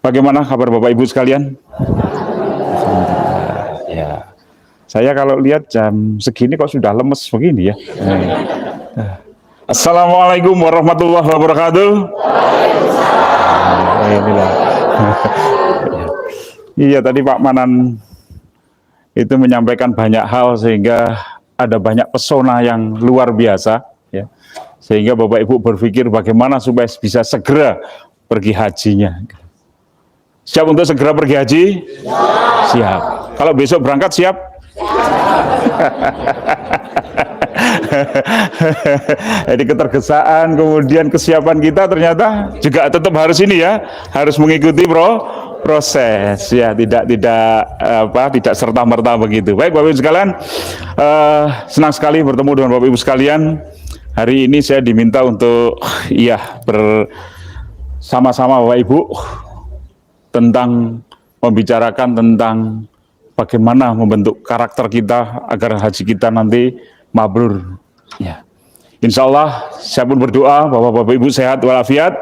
Bagaimana kabar Bapak Ibu sekalian? Alhamdulillah. Ya. Saya kalau lihat jam segini kok sudah lemes begini ya. Assalamualaikum warahmatullahi wabarakatuh. Inilah. Iya, tadi Pak Manan itu menyampaikan banyak hal sehingga ada banyak pesona yang luar biasa ya. Sehingga Bapak Ibu berpikir bagaimana supaya bisa segera pergi hajinya. Siap untuk segera pergi haji? Siap. Kalau besok berangkat siap? Jadi ketergesaan, kemudian kesiapan kita ternyata juga tetap harus ini ya, harus mengikuti proses ya, tidak serta-merta begitu. Baik Bapak Ibu sekalian, senang sekali bertemu dengan Bapak Ibu sekalian. Hari ini saya diminta untuk bersama-sama Bapak Ibu tentang membicarakan tentang bagaimana membentuk karakter kita agar haji kita nanti mabrur. Ya. Insya Allah saya pun berdoa bahwa Bapak Ibu sehat walafiat,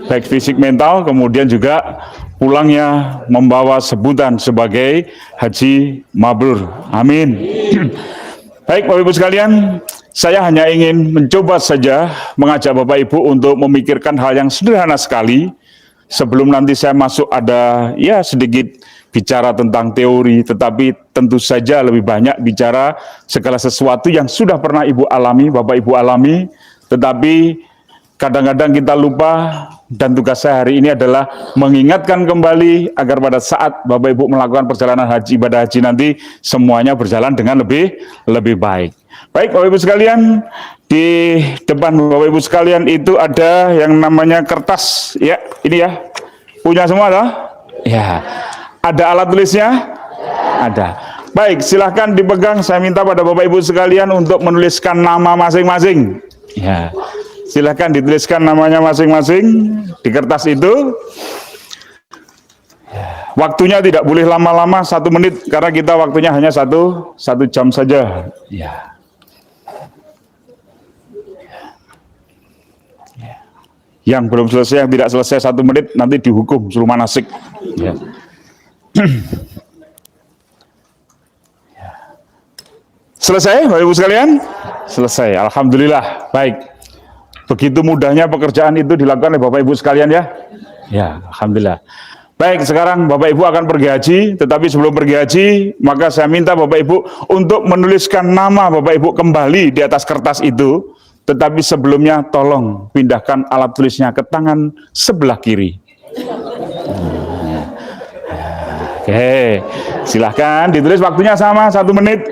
baik fisik mental, kemudian juga pulangnya membawa sebutan sebagai haji mabrur. Amin. Baik Bapak Ibu sekalian, saya hanya ingin mencoba saja mengajak Bapak Ibu untuk memikirkan hal yang sederhana sekali. Sebelum nanti saya masuk ada ya sedikit bicara tentang teori, tetapi tentu saja lebih banyak bicara segala sesuatu yang sudah pernah Ibu alami, Bapak Ibu alami, tetapi kadang-kadang kita lupa, dan tugas saya hari ini adalah mengingatkan kembali agar pada saat Bapak Ibu melakukan perjalanan haji, ibadah haji nanti semuanya berjalan dengan lebih baik. Baik Bapak Ibu sekalian, di depan Bapak Ibu sekalian itu ada yang namanya kertas, ya ini ya, punya semua toh? Ya, ada alat tulisnya? Ada. Baik, silahkan dipegang. Saya minta pada Bapak Ibu sekalian untuk menuliskan nama masing-masing. Ya, silahkan dituliskan namanya masing-masing di kertas itu. Waktunya tidak boleh lama-lama, 1 menit, karena kita waktunya hanya satu jam saja. Ya. Yang belum selesai, yang tidak selesai 1 menit nanti dihukum suruh manasik. Ya. Selesai Bapak Ibu sekalian? Selesai, Alhamdulillah. Baik, begitu mudahnya pekerjaan itu dilakukan oleh Bapak Ibu sekalian ya? Ya, Alhamdulillah. Baik, sekarang Bapak Ibu akan pergi haji, tetapi sebelum pergi haji, maka saya minta Bapak Ibu untuk menuliskan nama Bapak Ibu kembali di atas kertas itu. Tetapi sebelumnya tolong pindahkan alat tulisnya ke tangan sebelah kiri. Oke, silahkan ditulis, waktunya sama 1 menit.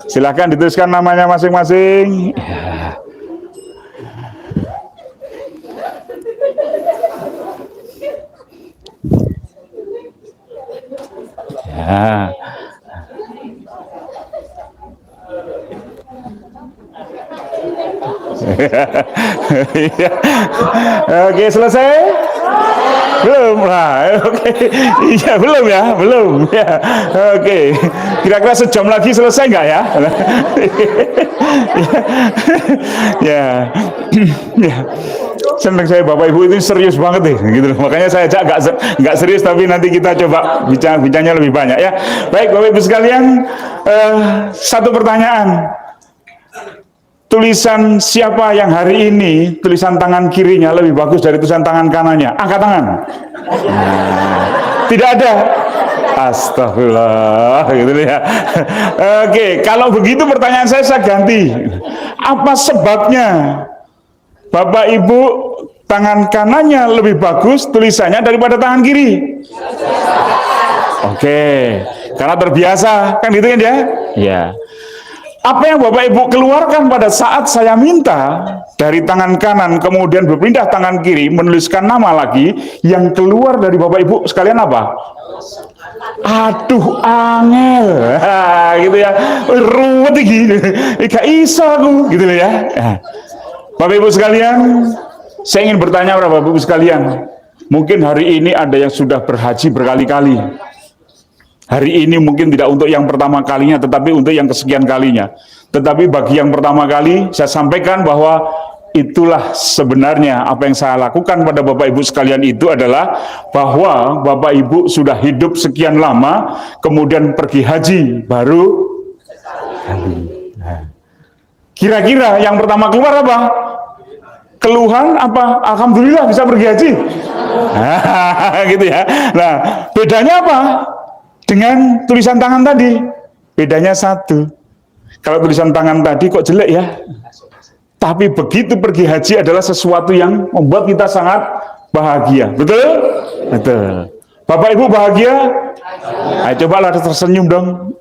Silahkan dituliskan namanya masing-masing. Ya. Oke, selesai? Belum lah. Oke. Iya, belum ya, belum ya. Oke. Kira-kira sejam lagi selesai nggak ya? Ya. Ya. Senang saya Bapak Ibu itu serius banget nih, gitu. Makanya saya ajak nggak serius, tapi nanti kita coba bicaranya lebih banyak ya. Baik Bapak Ibu sekalian, satu pertanyaan. Tulisan siapa yang hari ini tulisan tangan kirinya lebih bagus dari tulisan tangan kanannya? Angkat tangan. Tidak ada. Astagfirullah, gitu ya. Oke, kalau begitu pertanyaan saya ganti. Apa sebabnya Bapak Ibu tangan kanannya lebih bagus tulisannya daripada tangan kiri? Oke, karena terbiasa, kan gitu kan ya? Ya. Apa yang Bapak Ibu keluarkan pada saat saya minta dari tangan kanan kemudian berpindah tangan kiri menuliskan nama lagi, yang keluar dari Bapak Ibu sekalian apa? Aduh, angel, gitu ya, ruwet gitu, gak iso aku, gitu ya. Bapak Ibu sekalian, saya ingin bertanya kepada Bapak Ibu sekalian, mungkin hari ini ada yang sudah berhaji berkali-kali. Hari ini mungkin tidak untuk yang pertama kalinya, tetapi untuk yang kesekian kalinya. Tetapi bagi yang pertama kali, saya sampaikan bahwa itulah sebenarnya apa yang saya lakukan pada Bapak Ibu sekalian itu adalah bahwa Bapak Ibu sudah hidup sekian lama, kemudian pergi haji, baru kira-kira yang pertama keluar apa? Keluhan apa? Alhamdulillah bisa pergi haji. Gitu ya. Nah, bedanya apa? Dengan tulisan tangan tadi. Bedanya satu. Kalau tulisan tangan tadi kok jelek ya? Tapi begitu pergi haji adalah sesuatu yang membuat kita sangat bahagia. Betul? Betul. Bapak Ibu bahagia? Ayo cobalah tersenyum dong.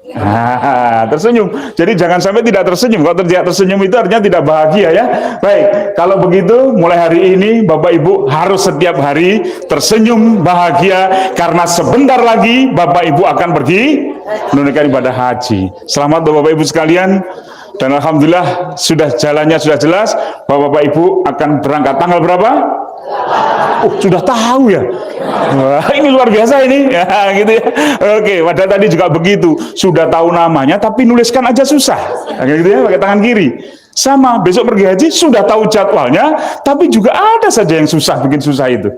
Tersenyum. Jadi jangan sampai tidak tersenyum. Kalau tidak tersenyum itu artinya tidak bahagia ya. Baik, kalau begitu mulai hari ini Bapak Ibu harus setiap hari tersenyum bahagia karena sebentar lagi Bapak Ibu akan pergi menunaikan ibadah haji. Selamat Bapak Ibu sekalian. Dan alhamdulillah sudah jalannya sudah jelas. Bapak Ibu akan berangkat tanggal berapa? Oh, sudah tahu ya. Wah, ini luar biasa ini. Ya, gitu ya. Oke, padahal tadi juga begitu. Sudah tahu namanya tapi nuliskan aja susah. Gitu ya, pakai tangan kiri. Sama, besok pergi haji sudah tahu jadwalnya, tapi juga ada saja yang susah, bikin susah itu.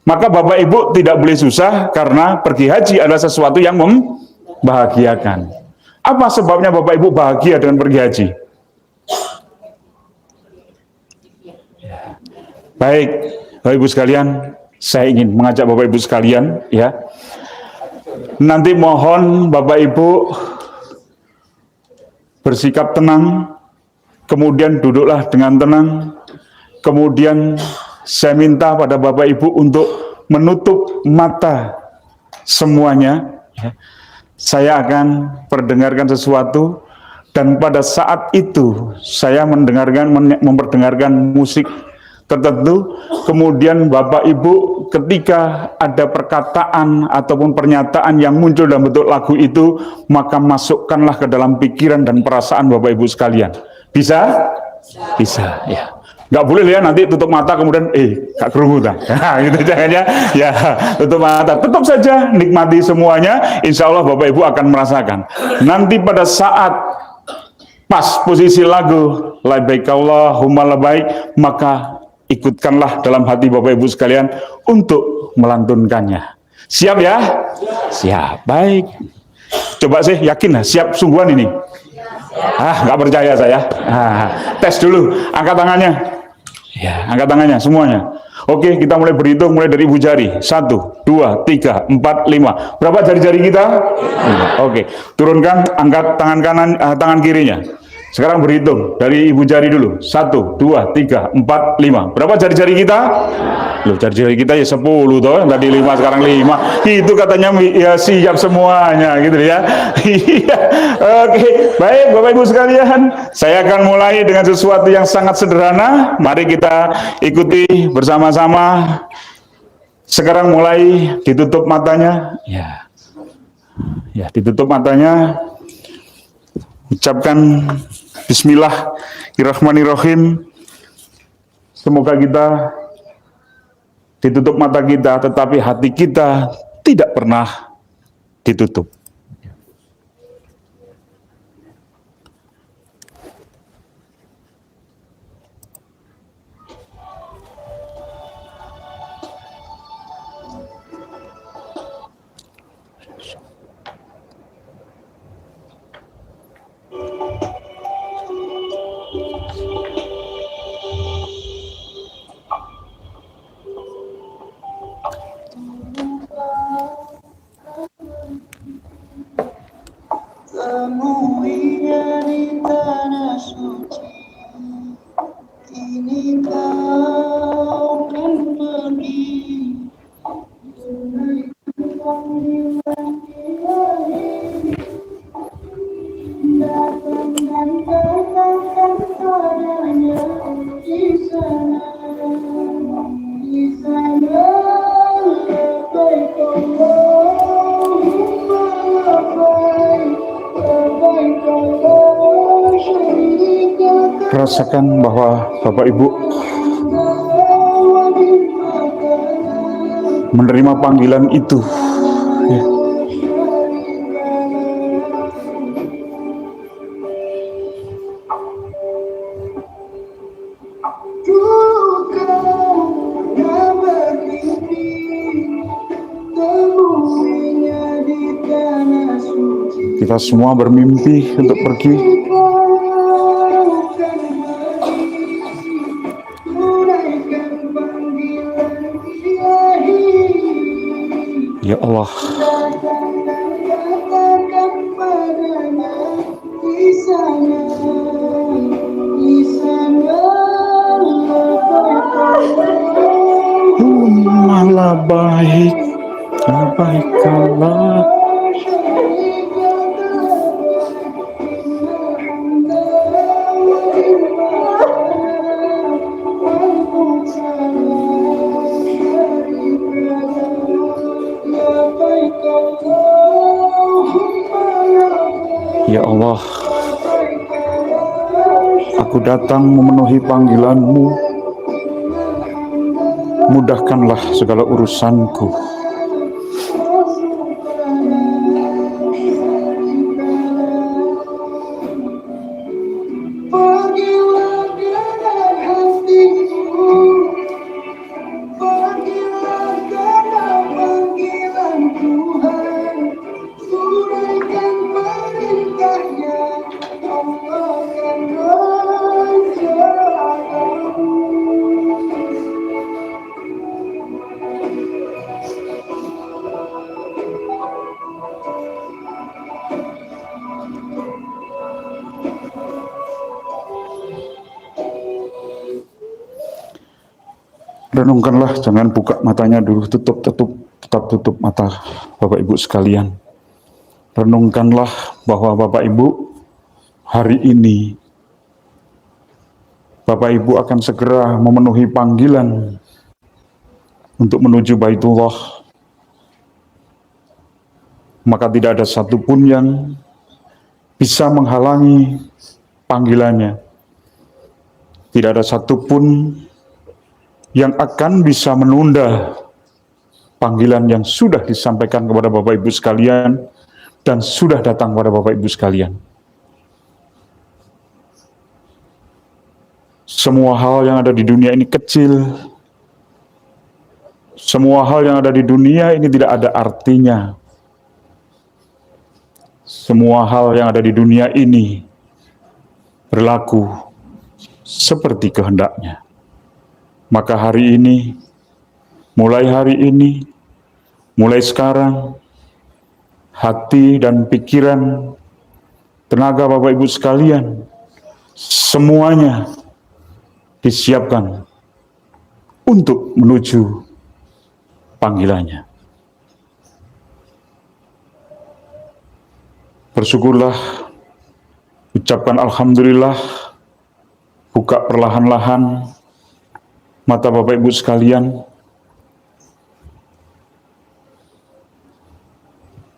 Maka Bapak Ibu tidak boleh susah karena pergi haji adalah sesuatu yang membahagiakan. Apa sebabnya Bapak Ibu bahagia dengan pergi haji? Baik, Bapak Ibu sekalian, saya ingin mengajak Bapak Ibu sekalian ya. Nanti mohon Bapak Ibu bersikap tenang, kemudian duduklah dengan tenang. Kemudian saya minta pada Bapak Ibu untuk menutup mata semuanya ya. Saya akan perdengarkan sesuatu dan pada saat itu saya memperdengarkan musik tertentu, kemudian Bapak Ibu ketika ada perkataan ataupun pernyataan yang muncul dalam bentuk lagu itu, maka masukkanlah ke dalam pikiran dan perasaan Bapak Ibu sekalian. Bisa? Bisa, ya. Nggak boleh ya nanti tutup mata kemudian gak kerungu dah. Gitu jangan ya. Tutup mata, tutup saja, nikmati semuanya. Insya Allah Bapak Ibu akan merasakan. Nanti pada saat pas posisi lagu labbaik Allahumma labbaik, maka ikutkanlah dalam hati Bapak Ibu sekalian untuk melantunkannya. Siap ya? Siap. Baik. Coba sih yakin siap sungguhan ini. Nggak percaya saya. Tes dulu. Angkat tangannya. Ya, angkat tangannya semuanya. Oke, kita mulai berhitung mulai dari ibu jari. 1, 2, 3, 4, 5. Berapa jari-jari kita? 5. Oke, turunkan, angkat tangan kanan, tangan kirinya. Sekarang berhitung dari ibu jari dulu. 1, 2, 3, 4, 5. Berapa jari-jari kita? Loh, jari-jari kita ya 10 toh. Tadi 5, sekarang 5. Itu katanya ya siap semuanya gitu ya. Oke, baik Bapak Ibu sekalian. Saya akan mulai dengan sesuatu yang sangat sederhana. Mari kita ikuti bersama-sama. Sekarang mulai ditutup matanya. Ya. Ya, ditutup matanya. Ucapkan Bismillahirrahmanirrahim. Semoga kita ditutup mata kita, tetapi hati kita tidak pernah ditutup. Temui di tanah suci, ini kau kan pergi. Tunaikan datang dan katakan padanya di sana, di sana labbaik Allahumma labbaik. Rasakan bahwa Bapak Ibu menerima panggilan itu ya. kita semua bermimpi untuk pergi. Ya Allah, malah baik kalah. Ya Allah, aku datang memenuhi panggilan-Mu. Mudahkanlah segala urusanku. Renungkanlah, jangan buka matanya dulu, tetap tutup mata Bapak Ibu sekalian. Renungkanlah bahwa Bapak Ibu hari ini Bapak Ibu akan segera memenuhi panggilan untuk menuju Baitullah. Maka tidak ada satupun yang bisa menghalangi panggilannya. Tidak ada satupun yang akan bisa menunda panggilan yang sudah disampaikan kepada Bapak Ibu sekalian dan sudah datang kepada Bapak Ibu sekalian. Semua hal yang ada di dunia ini kecil. Semua hal yang ada di dunia ini tidak ada artinya. Semua hal yang ada di dunia ini berlaku seperti kehendaknya. Maka hari ini, mulai sekarang, hati dan pikiran, tenaga Bapak Ibu sekalian, semuanya disiapkan untuk menuju panggilannya. Bersyukurlah, ucapkan alhamdulillah, buka perlahan-lahan mata Bapak Ibu sekalian.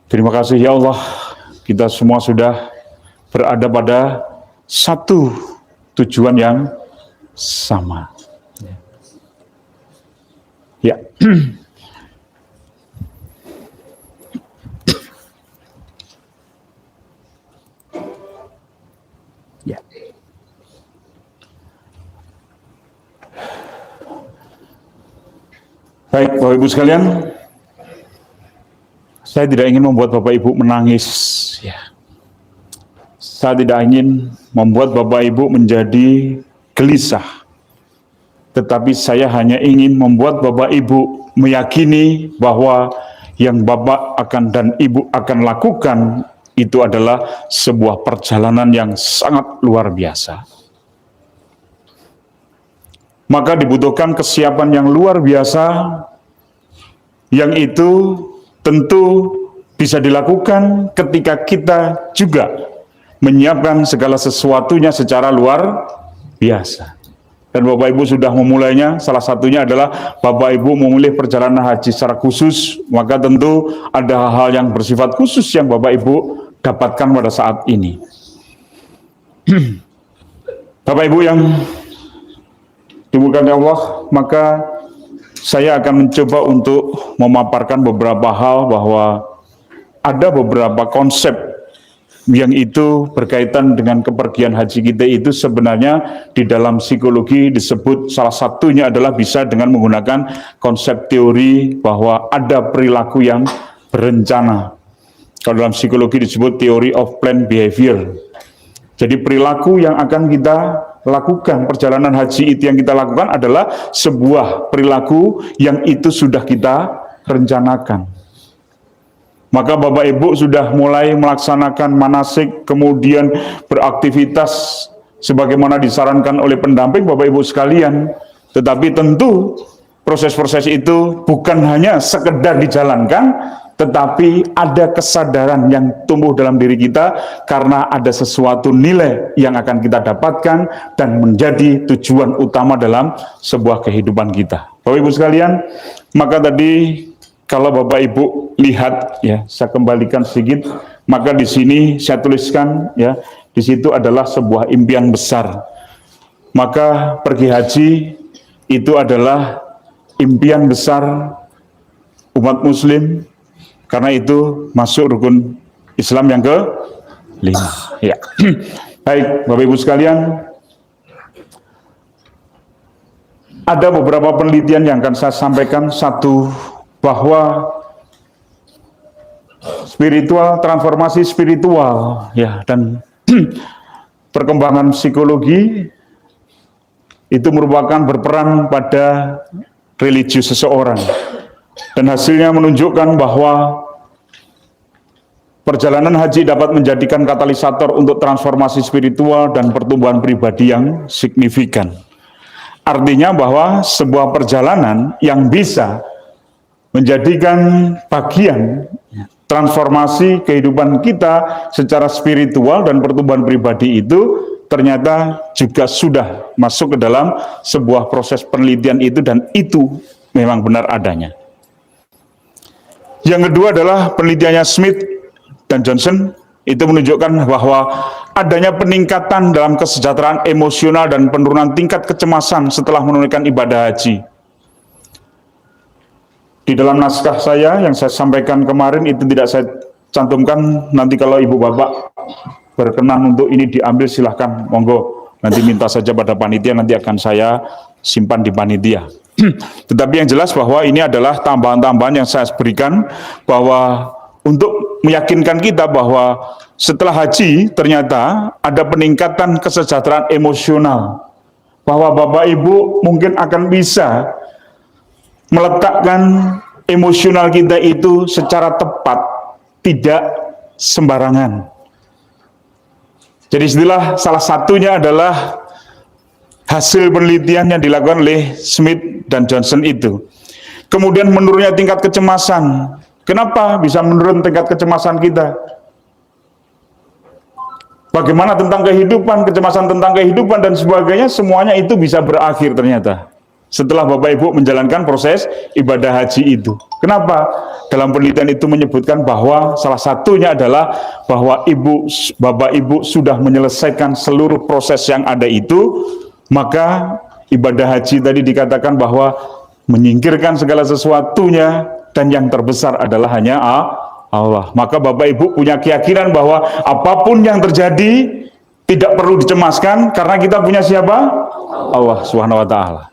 Terima kasih ya Allah, kita semua sudah berada pada satu tujuan yang sama. Ya. Ya. Baik, Bapak Ibu sekalian, saya tidak ingin membuat Bapak Ibu menangis. Ya. Saya tidak ingin membuat Bapak Ibu menjadi gelisah. Tetapi saya hanya ingin membuat Bapak Ibu meyakini bahwa yang Bapak akan dan Ibu akan lakukan itu adalah sebuah perjalanan yang sangat luar biasa. Maka dibutuhkan kesiapan yang luar biasa, yang itu tentu bisa dilakukan ketika kita juga menyiapkan segala sesuatunya secara luar biasa. Dan Bapak Ibu sudah memulainya, salah satunya adalah Bapak Ibu memilih perjalanan haji secara khusus, maka tentu ada hal-hal yang bersifat khusus yang Bapak Ibu dapatkan pada saat ini. Bapak Ibu yang dimuliakan Allah, maka saya akan mencoba untuk memaparkan beberapa hal bahwa ada beberapa konsep yang itu berkaitan dengan kepergian haji kita itu sebenarnya di dalam psikologi disebut salah satunya adalah bisa dengan menggunakan konsep teori bahwa ada perilaku yang berencana. Kalau dalam psikologi disebut theory of planned behavior. Jadi perilaku yang akan kita lakukan, perjalanan haji itu yang kita lakukan adalah sebuah perilaku yang itu sudah kita rencanakan. Maka Bapak Ibu sudah mulai melaksanakan manasik, kemudian beraktivitas sebagaimana disarankan oleh pendamping Bapak Ibu sekalian. Tetapi tentu proses-proses itu bukan hanya sekedar dijalankan, tetapi ada kesadaran yang tumbuh dalam diri kita karena ada sesuatu nilai yang akan kita dapatkan dan menjadi tujuan utama dalam sebuah kehidupan kita. Bapak Ibu sekalian, maka tadi kalau Bapak Ibu lihat ya, saya kembalikan sedikit, maka di sini saya tuliskan ya, di situ adalah sebuah impian besar. Maka pergi haji itu adalah impian besar umat muslim, karena itu masuk rukun Islam yang ke-5. Ya. Baik, Bapak Ibu sekalian, ada beberapa penelitian yang akan saya sampaikan. Satu, bahwa spiritual, transformasi spiritual ya, dan perkembangan psikologi itu merupakan berperan pada religius seseorang, dan hasilnya menunjukkan bahwa perjalanan haji dapat menjadikan katalisator untuk transformasi spiritual dan pertumbuhan pribadi yang signifikan. Artinya bahwa sebuah perjalanan yang bisa menjadikan bagian transformasi kehidupan kita secara spiritual dan pertumbuhan pribadi itu ternyata juga sudah masuk ke dalam sebuah proses penelitian itu, dan itu memang benar adanya. Yang kedua adalah penelitiannya Smith dan Johnson, itu menunjukkan bahwa adanya peningkatan dalam kesejahteraan emosional dan penurunan tingkat kecemasan setelah menunaikan ibadah haji. Di dalam naskah saya yang saya sampaikan kemarin itu tidak saya cantumkan, nanti kalau Ibu Bapak berkenan untuk ini diambil silahkan, monggo, nanti minta saja pada panitia, nanti akan saya simpan di panitia. Tetapi yang jelas bahwa ini adalah tambahan-tambahan yang saya berikan, bahwa untuk meyakinkan kita bahwa setelah haji ternyata ada peningkatan kesejahteraan emosional, bahwa Bapak Ibu mungkin akan bisa meletakkan emosional kita itu secara tepat, tidak sembarangan. Jadi istilah salah satunya adalah hasil penelitian yang dilakukan oleh Smith dan Johnson itu. Kemudian menurunnya tingkat kecemasan. Kenapa bisa menurun tingkat kecemasan kita? Bagaimana tentang kehidupan, kecemasan tentang kehidupan dan sebagainya, semuanya itu bisa berakhir ternyata setelah Bapak Ibu menjalankan proses ibadah haji itu. Kenapa? Dalam penelitian itu menyebutkan bahwa salah satunya adalah bahwa Bapak Ibu sudah menyelesaikan seluruh proses yang ada itu, maka ibadah haji tadi dikatakan bahwa menyingkirkan segala sesuatunya, dan yang terbesar adalah hanya Allah. Maka Bapak Ibu punya keyakinan bahwa apapun yang terjadi tidak perlu dicemaskan, karena kita punya siapa? Allah Subhanahu wa Ta'ala.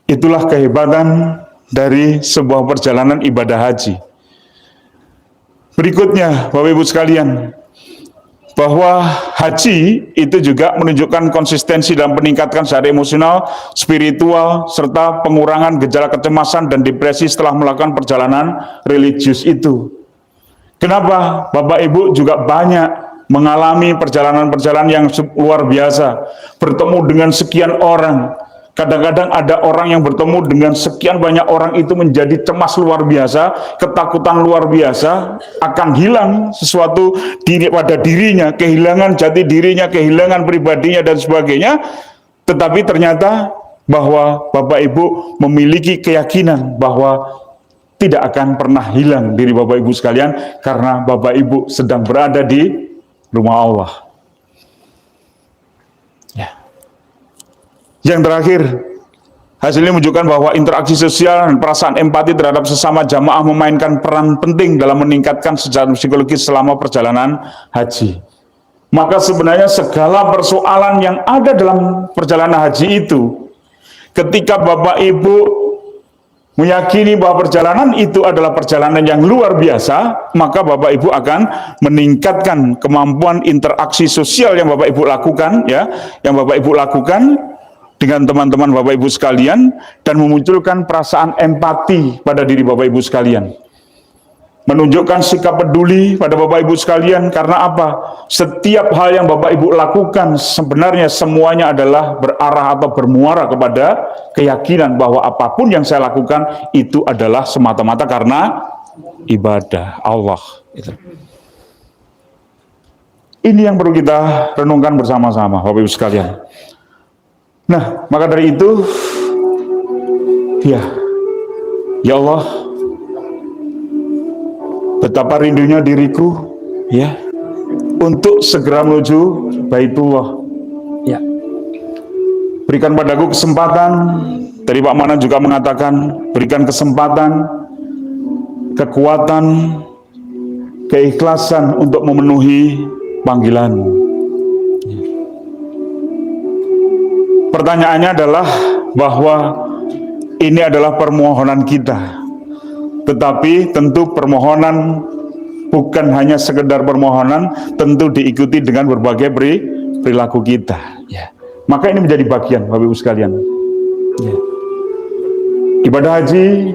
Itulah kehebatan dari sebuah perjalanan ibadah haji. Berikutnya, Bapak Ibu sekalian, bahwa haji itu juga menunjukkan konsistensi dalam meningkatkan secara emosional, spiritual, serta pengurangan gejala kecemasan dan depresi setelah melakukan perjalanan religius itu. Kenapa? Bapak Ibu juga banyak mengalami perjalanan-perjalanan yang luar biasa, bertemu dengan sekian orang. Kadang-kadang ada orang yang bertemu dengan sekian banyak orang itu menjadi cemas luar biasa, ketakutan luar biasa, akan hilang sesuatu pada dirinya, kehilangan jati dirinya, kehilangan pribadinya dan sebagainya. Tetapi ternyata bahwa Bapak Ibu memiliki keyakinan bahwa tidak akan pernah hilang diri Bapak Ibu sekalian, karena Bapak Ibu sedang berada di rumah Allah. Yang terakhir, hasilnya menunjukkan bahwa interaksi sosial dan perasaan empati terhadap sesama jamaah memainkan peran penting dalam meningkatkan secara psikologis selama perjalanan haji. Maka sebenarnya segala persoalan yang ada dalam perjalanan haji itu, ketika Bapak Ibu meyakini bahwa perjalanan itu adalah perjalanan yang luar biasa, maka Bapak Ibu akan meningkatkan kemampuan interaksi sosial yang Bapak Ibu lakukan, ya, yang Bapak Ibu lakukan dengan teman-teman Bapak Ibu sekalian, dan memunculkan perasaan empati pada diri Bapak Ibu sekalian. Menunjukkan sikap peduli pada Bapak Ibu sekalian, karena apa? Setiap hal yang Bapak Ibu lakukan sebenarnya semuanya adalah berarah atau bermuara kepada keyakinan bahwa apapun yang saya lakukan itu adalah semata-mata karena ibadah Allah. Ini yang perlu kita renungkan bersama-sama Bapak Ibu sekalian. Nah, maka dari itu, ya Allah, betapa rindunya diriku, ya, untuk segera menuju Baitullah. Ya. Berikan padaku kesempatan. Tadi Pak Manan juga mengatakan, berikan kesempatan, kekuatan, keikhlasan untuk memenuhi panggilan-Mu. Pertanyaannya adalah bahwa ini adalah permohonan kita. Tetapi tentu permohonan bukan hanya sekedar permohonan, tentu diikuti dengan berbagai perilaku kita. Ya. Maka ini menjadi bagian Bapak Ibu sekalian. Ya. Ibadah haji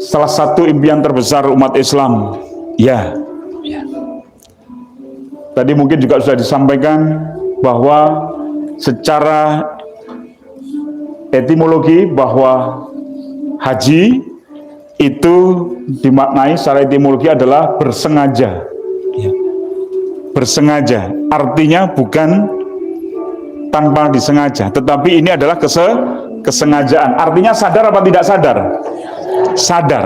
salah satu impian terbesar umat Islam. Ya. Ya. Tadi mungkin juga sudah disampaikan bahwa secara etimologi bahwa haji itu dimaknai secara etimologi adalah bersengaja. Ya. Bersengaja, artinya bukan tanpa disengaja, tetapi ini adalah kesengajaan. Artinya sadar apa tidak sadar? Sadar.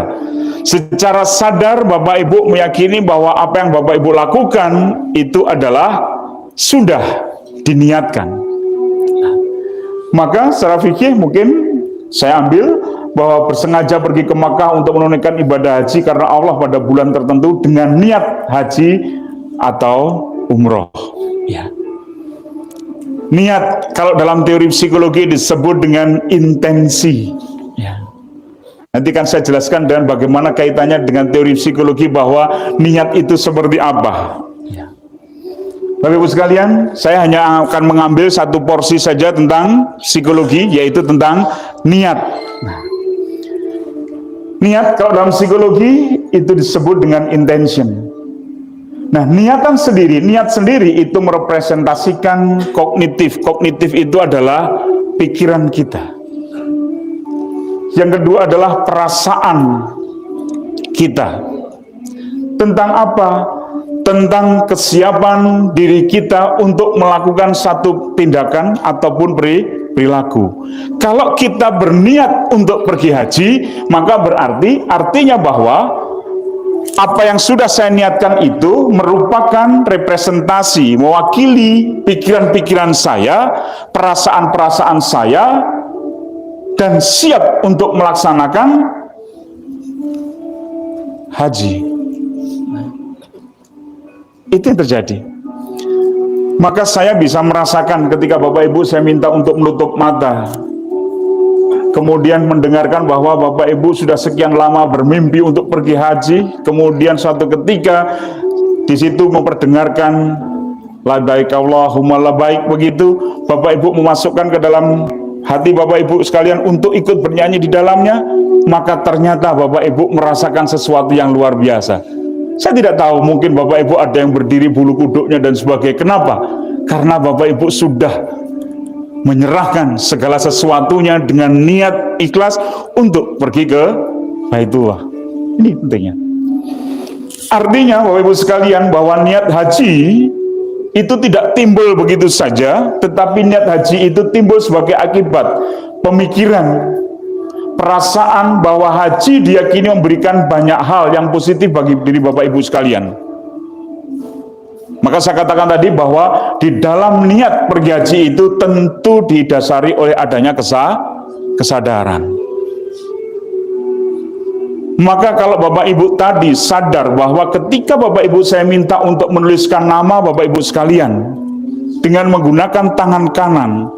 Secara sadar Bapak Ibu meyakini bahwa apa yang Bapak Ibu lakukan itu adalah sudah diniatkan. Maka secara fikih mungkin saya ambil bahwa bersengaja pergi ke Makkah untuk menunaikan ibadah haji karena Allah pada bulan tertentu dengan niat haji atau umroh. Ya. Niat kalau dalam teori psikologi disebut dengan intensi. Ya. Nanti kan saya jelaskan dengan bagaimana kaitannya dengan teori psikologi bahwa niat itu seperti apa. Ya. Bapak Ibu sekalian, saya hanya akan mengambil satu porsi saja tentang psikologi, yaitu tentang niat. Nah, niat kalau dalam psikologi itu disebut dengan intention. Nah, niat sendiri itu merepresentasikan kognitif. Kognitif itu adalah pikiran kita. Yang kedua adalah perasaan kita. Tentang apa? Tentang kesiapan diri kita untuk melakukan satu tindakan ataupun perilaku. Kalau kita berniat untuk pergi haji, maka artinya bahwa apa yang sudah saya niatkan itu merupakan representasi, mewakili pikiran-pikiran saya, perasaan-perasaan saya, dan siap untuk melaksanakan haji. Itu yang terjadi. Maka saya bisa merasakan ketika Bapak Ibu saya minta untuk menutup mata, kemudian mendengarkan bahwa Bapak Ibu sudah sekian lama bermimpi untuk pergi haji, kemudian suatu ketika di situ memperdengarkan labbaik Allahumma labbaik, begitu Bapak Ibu memasukkan ke dalam hati Bapak Ibu sekalian untuk ikut bernyanyi di dalamnya, maka ternyata Bapak Ibu merasakan sesuatu yang luar biasa. Saya tidak tahu, mungkin Bapak Ibu ada yang berdiri bulu kuduknya dan sebagainya. Kenapa? Karena Bapak Ibu sudah menyerahkan segala sesuatunya dengan niat ikhlas untuk pergi ke Baitullah. Ini pentingnya. Artinya Bapak Ibu sekalian bahwa niat haji itu tidak timbul begitu saja, tetapi niat haji itu timbul sebagai akibat pemikiran, perasaan bahwa haji diyakini memberikan banyak hal yang positif bagi diri Bapak Ibu sekalian. Maka saya katakan tadi bahwa di dalam niat pergi haji itu tentu didasari oleh adanya kesadaran. Maka kalau Bapak Ibu tadi sadar bahwa ketika Bapak Ibu saya minta untuk menuliskan nama Bapak Ibu sekalian dengan menggunakan tangan kanan,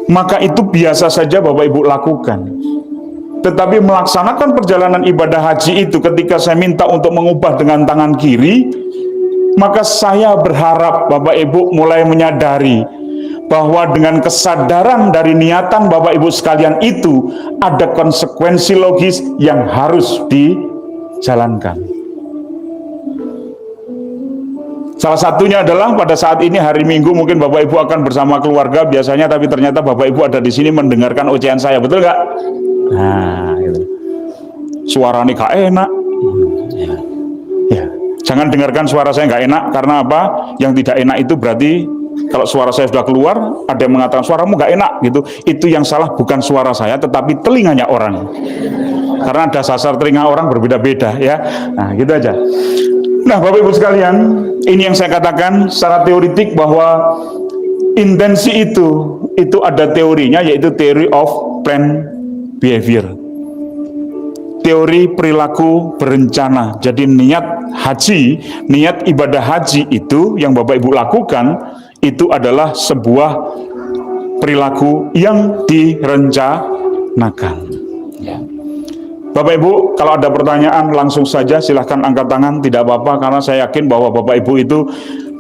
maka itu biasa saja Bapak Ibu lakukan. tetapi melaksanakan perjalanan ibadah haji itu ketika saya minta untuk mengubah dengan tangan kiri, maka saya berharap Bapak Ibu mulai menyadari bahwa dengan kesadaran dari niatan Bapak Ibu sekalian itu ada konsekuensi logis yang harus dijalankan. Salah satunya adalah pada saat ini hari Minggu mungkin Bapak Ibu akan bersama keluarga biasanya, tapi ternyata Bapak Ibu ada di sini mendengarkan ocehan saya, betul nggak? Nah, gitu. Suaranya gak enak. Ya. Jangan dengarkan suara saya nggak enak, karena apa? Yang tidak enak itu berarti kalau suara saya sudah keluar, ada yang mengatakan suaramu nggak enak gitu. Itu yang salah bukan suara saya, tetapi telinganya orang. Karena ada sasar telinga orang berbeda-beda ya. Nah, gitu aja. Nah, Bapak Ibu sekalian, ini yang saya katakan secara teoritik bahwa intensi itu ada teorinya, yaitu theory of planned behavior. Teori perilaku berencana. Jadi niat haji, niat ibadah haji itu yang Bapak Ibu lakukan itu adalah sebuah perilaku yang direncanakan. Ya. Bapak Ibu, kalau ada pertanyaan langsung saja silahkan angkat tangan, tidak apa-apa, karena saya yakin bahwa Bapak Ibu itu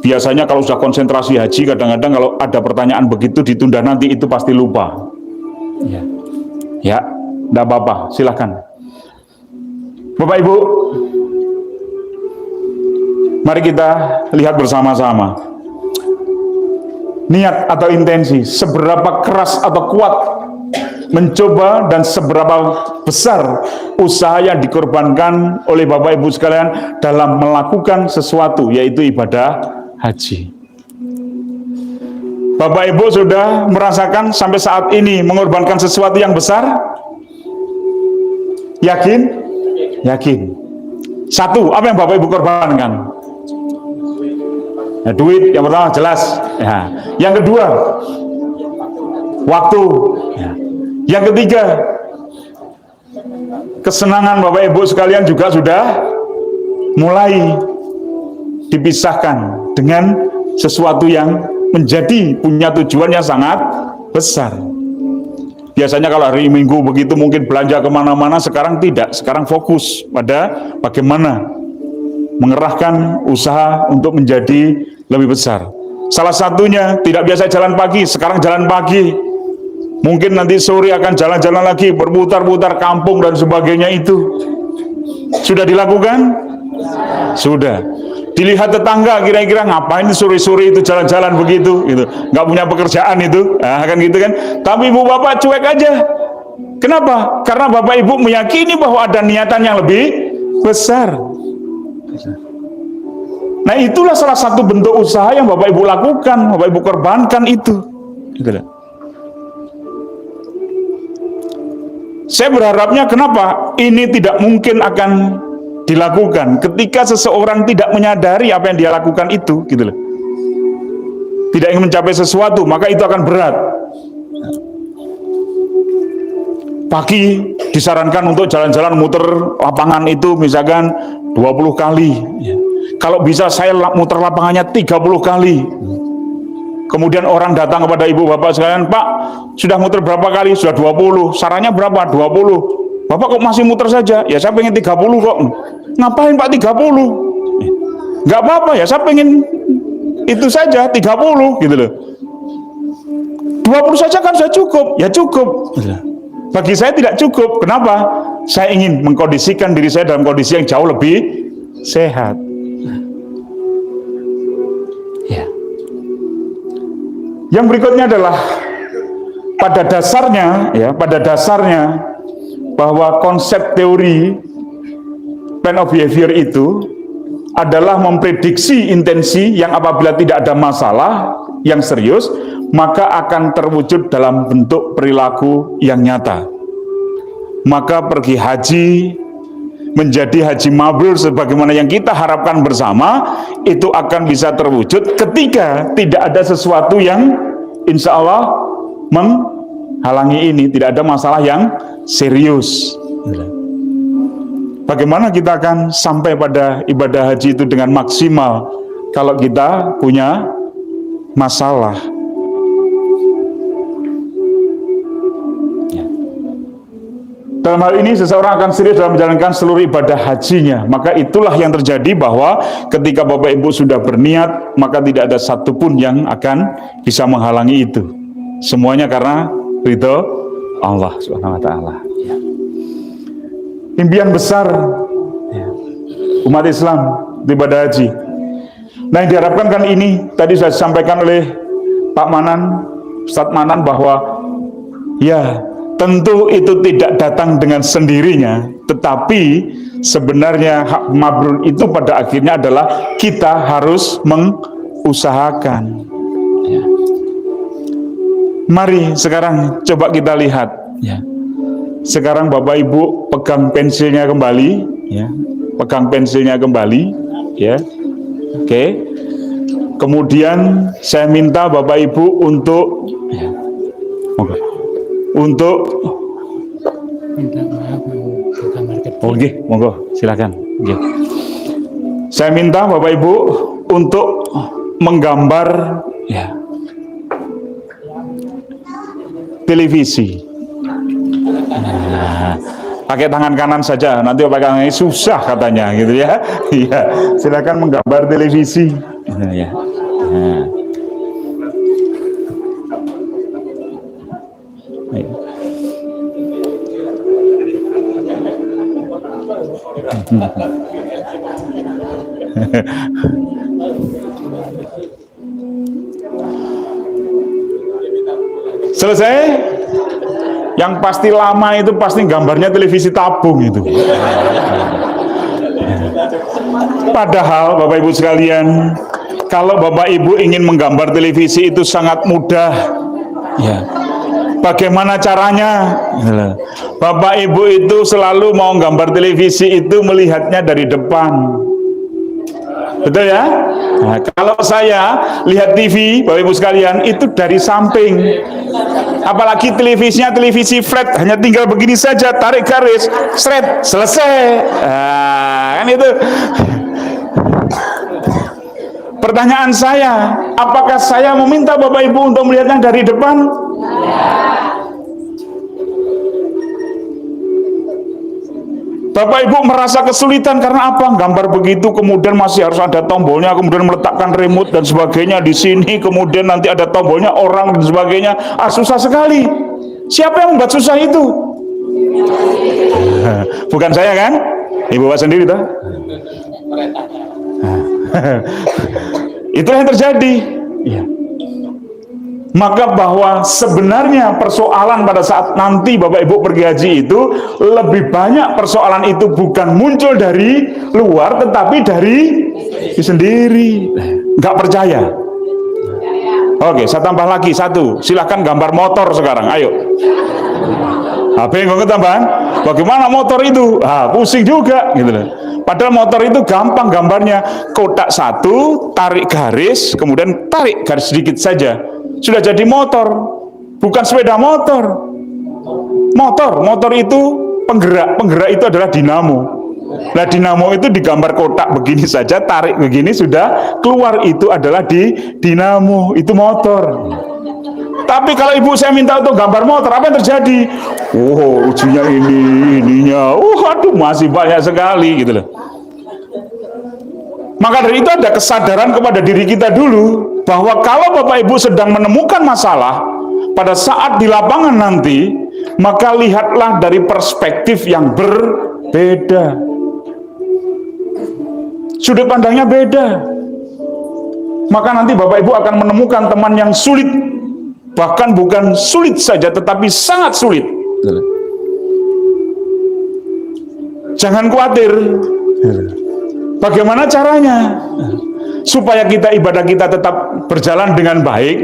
biasanya kalau sudah konsentrasi haji kadang-kadang kalau ada pertanyaan begitu ditunda nanti itu pasti lupa. Ya, tidak apa-apa, silahkan. Bapak Ibu, mari kita lihat bersama-sama niat atau intensi, seberapa keras atau kuat mencoba dan seberapa besar usaha yang dikorbankan oleh Bapak Ibu sekalian dalam melakukan sesuatu, yaitu ibadah haji. Bapak Ibu sudah merasakan sampai saat ini mengorbankan sesuatu yang besar? Yakin? Yakin. Satu, apa yang Bapak Ibu korbankan? Ya, duit yang pertama jelas. Ya. Yang kedua, waktu. Ya. Yang ketiga, kesenangan Bapak Ibu sekalian juga sudah mulai dipisahkan dengan sesuatu yang menjadi punya tujuan yang sangat besar. Biasanya kalau hari Minggu begitu mungkin belanja kemana-mana, sekarang tidak. Sekarang fokus pada bagaimana mengerahkan usaha untuk menjadi lebih besar. Salah satunya tidak biasa jalan pagi, sekarang jalan pagi. Mungkin nanti sore akan jalan-jalan lagi, berputar-putar kampung dan sebagainya itu. Sudah dilakukan? Sudah. Dilihat tetangga kira-kira ngapain sore-sore itu jalan-jalan begitu, gitu. Nggak punya pekerjaan itu, nah, kan gitu kan. Tapi ibu bapak cuek aja. Kenapa? Karena bapak ibu meyakini bahwa ada niatan yang lebih besar. Nah, itulah salah satu bentuk usaha yang bapak ibu lakukan, bapak ibu korbankan itu. Gitu lah. Saya berharapnya kenapa ini tidak mungkin akan dilakukan ketika seseorang tidak menyadari apa yang dia lakukan itu, gitu loh. Tidak ingin mencapai sesuatu, maka itu akan berat. Pagi disarankan untuk jalan-jalan muter lapangan itu misalkan 20 kali. Kalau bisa saya muter lapangannya 30 kali. Kemudian orang datang kepada ibu bapak sekalian, Pak, sudah muter berapa kali? Sudah 20. Sarannya berapa? 20. Bapak kok masih muter saja? Ya saya pengen 30 kok. Ngapain Pak 30? Nggak apa-apa ya, saya pengen itu saja 30 gitu loh. 20 saja kan sudah cukup. Ya cukup. Bagi saya tidak cukup. Kenapa? Saya ingin mengkondisikan diri saya dalam kondisi yang jauh lebih sehat. Ya. Yang berikutnya adalah pada dasarnya bahwa konsep teori plan of behavior itu adalah memprediksi intensi yang apabila tidak ada masalah yang serius, maka akan terwujud dalam bentuk perilaku yang nyata. Maka pergi haji menjadi haji mabrur sebagaimana yang kita harapkan bersama, itu akan bisa terwujud ketika tidak ada sesuatu yang insya Allah menghalangi ini, tidak ada masalah yang serius. Bagaimana kita akan sampai pada ibadah haji itu dengan maksimal kalau kita punya masalah? Dalam hal ini seseorang akan serius dalam menjalankan seluruh ibadah hajinya. Maka itulah yang terjadi, bahwa ketika Bapak Ibu sudah berniat, maka tidak ada satupun yang akan bisa menghalangi itu. Semuanya karena ridho Allah Subhanahu wa Ta'ala. Ya. Impian besar umat Islam di ibadah haji. Nah, yang diharapkan kan ini tadi sudah disampaikan oleh Pak Manan, Ustadz Manan, bahwa ya tentu itu tidak datang dengan sendirinya, tetapi sebenarnya hak mabrur itu pada akhirnya adalah kita harus mengusahakan. Ya. Mari sekarang coba kita lihat. Ya. Sekarang Bapak Ibu pegang pensilnya kembali, ya, pegang pensilnya kembali, ya, oke. Kemudian saya minta Bapak Ibu untuk, Ya. untuk, Minta maaf ke kamar kecil. oke, monggo, silakan. Oke. Saya minta Bapak Ibu untuk menggambar Ya. televisi. Nah, pakai tangan kanan saja, nanti pakai tangan ini susah katanya, gitu ya. Iya, silakan menggambar televisi. Ya. Nah. Ayo. Selesai. Yang pasti lama itu pasti gambarnya televisi tabung itu. Padahal Bapak Ibu sekalian, kalau Bapak Ibu ingin menggambar televisi itu sangat mudah. Ya. Bagaimana caranya? Bapak Ibu itu selalu mau gambar televisi itu melihatnya dari depan. Betul ya? Nah, kalau saya lihat TV, Bapak Ibu sekalian, itu dari samping. Apalagi televisinya televisi flat, hanya tinggal begini saja, tarik garis, seret, selesai. Nah, kan itu. Pertanyaan saya, apakah saya meminta Bapak Ibu untuk melihatnya dari depan? Bapak Ibu merasa kesulitan karena apa? Gambar begitu, kemudian masih harus ada tombolnya, kemudian meletakkan remote dan sebagainya di sini, kemudian nanti ada tombolnya orang dan sebagainya. Susah sekali. Siapa yang membuat susah itu? Bukan saya kan? Ibu Bapak sendiri toh? Itulah yang terjadi. Ya. Maka bahwa sebenarnya persoalan pada saat nanti Bapak Ibu pergi haji itu lebih banyak persoalan itu bukan muncul dari luar tetapi dari diri sendiri. Nggak percaya? Oke, saya tambah lagi satu. Silahkan gambar motor sekarang. Ayo. Bingung tambahan? Bagaimana motor itu? Pusing juga gitu loh. Padahal motor itu gampang gambarnya. Kotak satu, tarik garis, kemudian tarik garis sedikit saja. Sudah jadi motor, bukan sepeda motor. Motor itu penggerak itu adalah dinamo. Nah, dinamo itu digambar kotak begini saja, tarik begini sudah keluar, itu adalah di dinamo, itu motor. Tapi kalau ibu saya minta untuk gambar motor, apa yang terjadi? Ujungnya ininya, aduh masih banyak sekali gitu loh. Maka dari itu ada kesadaran kepada diri kita dulu, bahwa kalau Bapak Ibu sedang menemukan masalah pada saat di lapangan nanti, maka lihatlah dari perspektif yang berbeda. Sudut pandangnya beda. Maka nanti Bapak Ibu akan menemukan teman yang sulit. Bahkan bukan sulit saja, tetapi sangat sulit. Jangan khawatir. Bagaimana caranya? Supaya ibadah kita tetap berjalan dengan baik,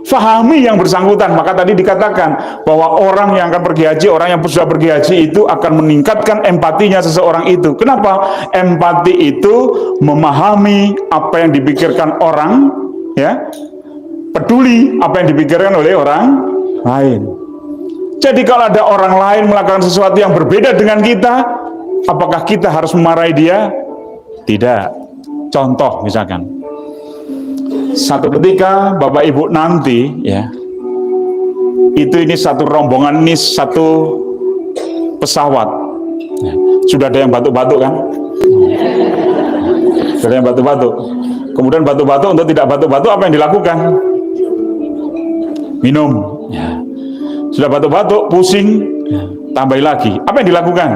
fahami yang bersangkutan. Maka tadi dikatakan bahwa orang yang akan pergi haji, orang yang sudah pergi haji itu akan meningkatkan empatinya seseorang itu. Kenapa? Empati itu memahami apa yang dipikirkan orang, ya, peduli apa yang dipikirkan oleh orang lain. Jadi kalau ada orang lain melakukan sesuatu yang berbeda dengan kita, apakah kita harus memarahi dia? Tidak. Contoh misalkan, satu ketika Bapak Ibu nanti, ya, ini satu rombongan, ini satu pesawat. Sudah ada yang batuk-batuk kan? Sudah ada yang batuk-batuk. Kemudian batuk-batuk, untuk tidak batuk-batuk apa yang dilakukan? Minum. Ya. Sudah batuk-batuk, pusing, tambahin lagi. Apa yang dilakukan?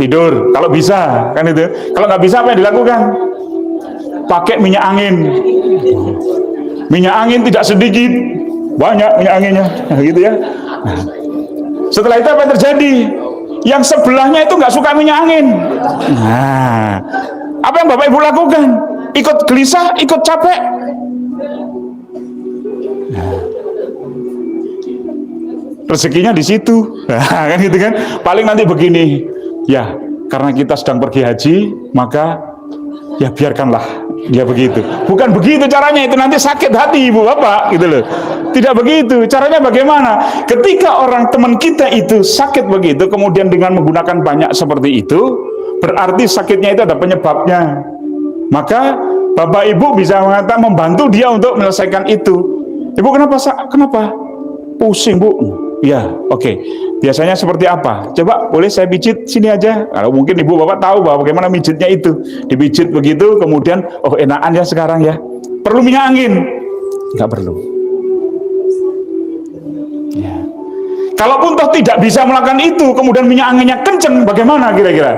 Tidur, kalau bisa, kan itu. Kalau nggak bisa, apa yang dilakukan? Pakai minyak angin. Minyak angin tidak sedikit, banyak minyak anginnya, gitu ya. Setelah itu apa yang terjadi? Yang sebelahnya itu nggak suka minyak angin. Nah, apa yang Bapak Ibu lakukan? Ikut gelisah, ikut capek. Rezekinya di situ, kan gitu kan? Paling nanti begini, ya karena kita sedang pergi haji, maka ya biarkanlah dia begitu. Bukan begitu caranya, itu nanti sakit hati ibu bapak, gitu loh. Tidak begitu. Caranya bagaimana? Ketika orang teman kita itu sakit begitu, kemudian dengan menggunakan banyak seperti itu, berarti sakitnya itu ada penyebabnya. Maka bapak ibu bisa mengatakan membantu dia untuk menyelesaikan itu. Ibu kenapa? Pusing bu. Ya, oke. Biasanya seperti apa? Coba boleh saya pijit sini aja. Kalau mungkin ibu bapak tahu bahwa bagaimana mijitnya itu. Dipijit begitu, kemudian oh enakan ya sekarang ya. Perlu minyak angin? Nggak perlu. Ya. Kalaupun toh tidak bisa melakukan itu, kemudian minyak anginnya kenceng, bagaimana kira-kira?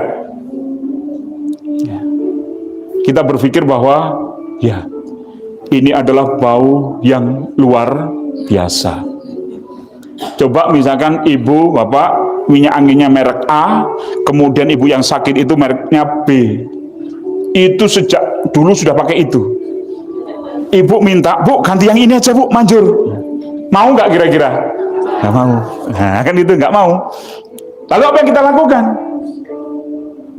Ya. Kita berpikir bahwa ya ini adalah bau yang luar biasa. Coba misalkan ibu bapak minyak anginnya merek A, kemudian ibu yang sakit itu mereknya B, itu sejak dulu sudah pakai itu. Ibu minta, bu ganti yang ini aja bu, manjur. Mau nggak kira-kira? Nggak mau. Nah kan itu nggak mau. Lalu apa yang kita lakukan?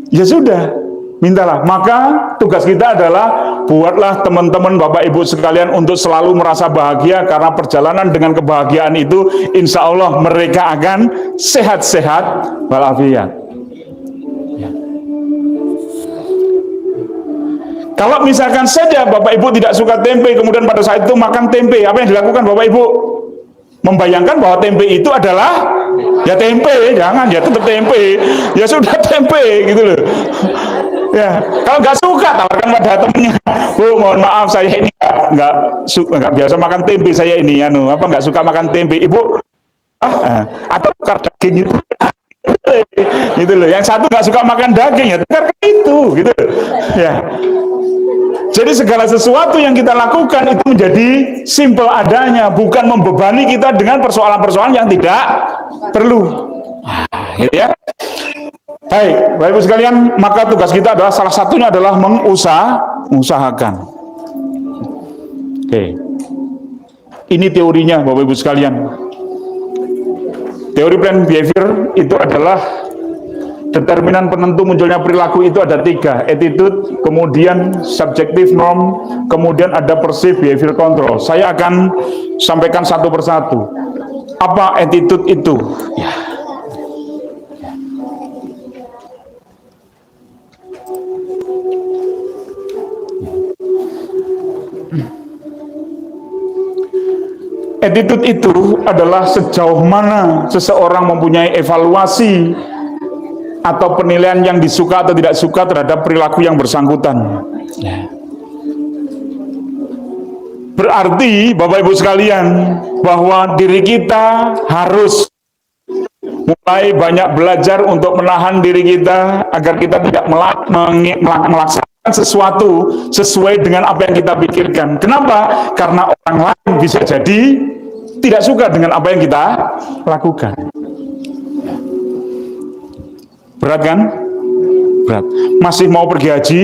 Ya sudah, mintalah. Maka tugas kita adalah buatlah teman-teman Bapak Ibu sekalian untuk selalu merasa bahagia, karena perjalanan dengan kebahagiaan itu insya Allah mereka akan sehat-sehat walafiat. Ya. Kalau misalkan saja Bapak Ibu tidak suka tempe, kemudian pada saat itu makan tempe, apa yang dilakukan Bapak Ibu? Membayangkan bahwa tempe itu adalah ya tempe, jangan ya tetap tempe, ya sudah tempe gitu loh. Ya, kalau nggak suka tawarkan pada temennya, bu mohon maaf saya ini nggak biasa makan tempe, saya ini nggak suka makan tempe, ibu atau tukar daging itu, gitu loh. Yang satu nggak suka makan daging ya tukar itu, gitu loh. Ya. Jadi segala sesuatu yang kita lakukan itu menjadi simple adanya, bukan membebani kita dengan persoalan-persoalan yang tidak perlu. Gitu ya. Baik, Bapak Ibu sekalian, maka tugas kita adalah salah satunya adalah mengusahakan. Oke. Ini teorinya Bapak Ibu sekalian. Teori plan behavior itu adalah determinan penentu munculnya perilaku itu ada 3, attitude, kemudian subjective norm, kemudian ada perceived behavior control. Saya akan sampaikan satu persatu. Apa attitude itu? Ya. Attitude itu adalah sejauh mana seseorang mempunyai evaluasi atau penilaian yang disuka atau tidak suka terhadap perilaku yang bersangkutan. Ya. Berarti Bapak Ibu sekalian bahwa diri kita harus mulai banyak belajar untuk menahan diri kita agar kita tidak melaksanakan sesuatu sesuai dengan apa yang kita pikirkan. Kenapa? Karena orang lain bisa jadi tidak suka dengan apa yang kita lakukan. Berat kan? Berat. Masih mau pergi haji?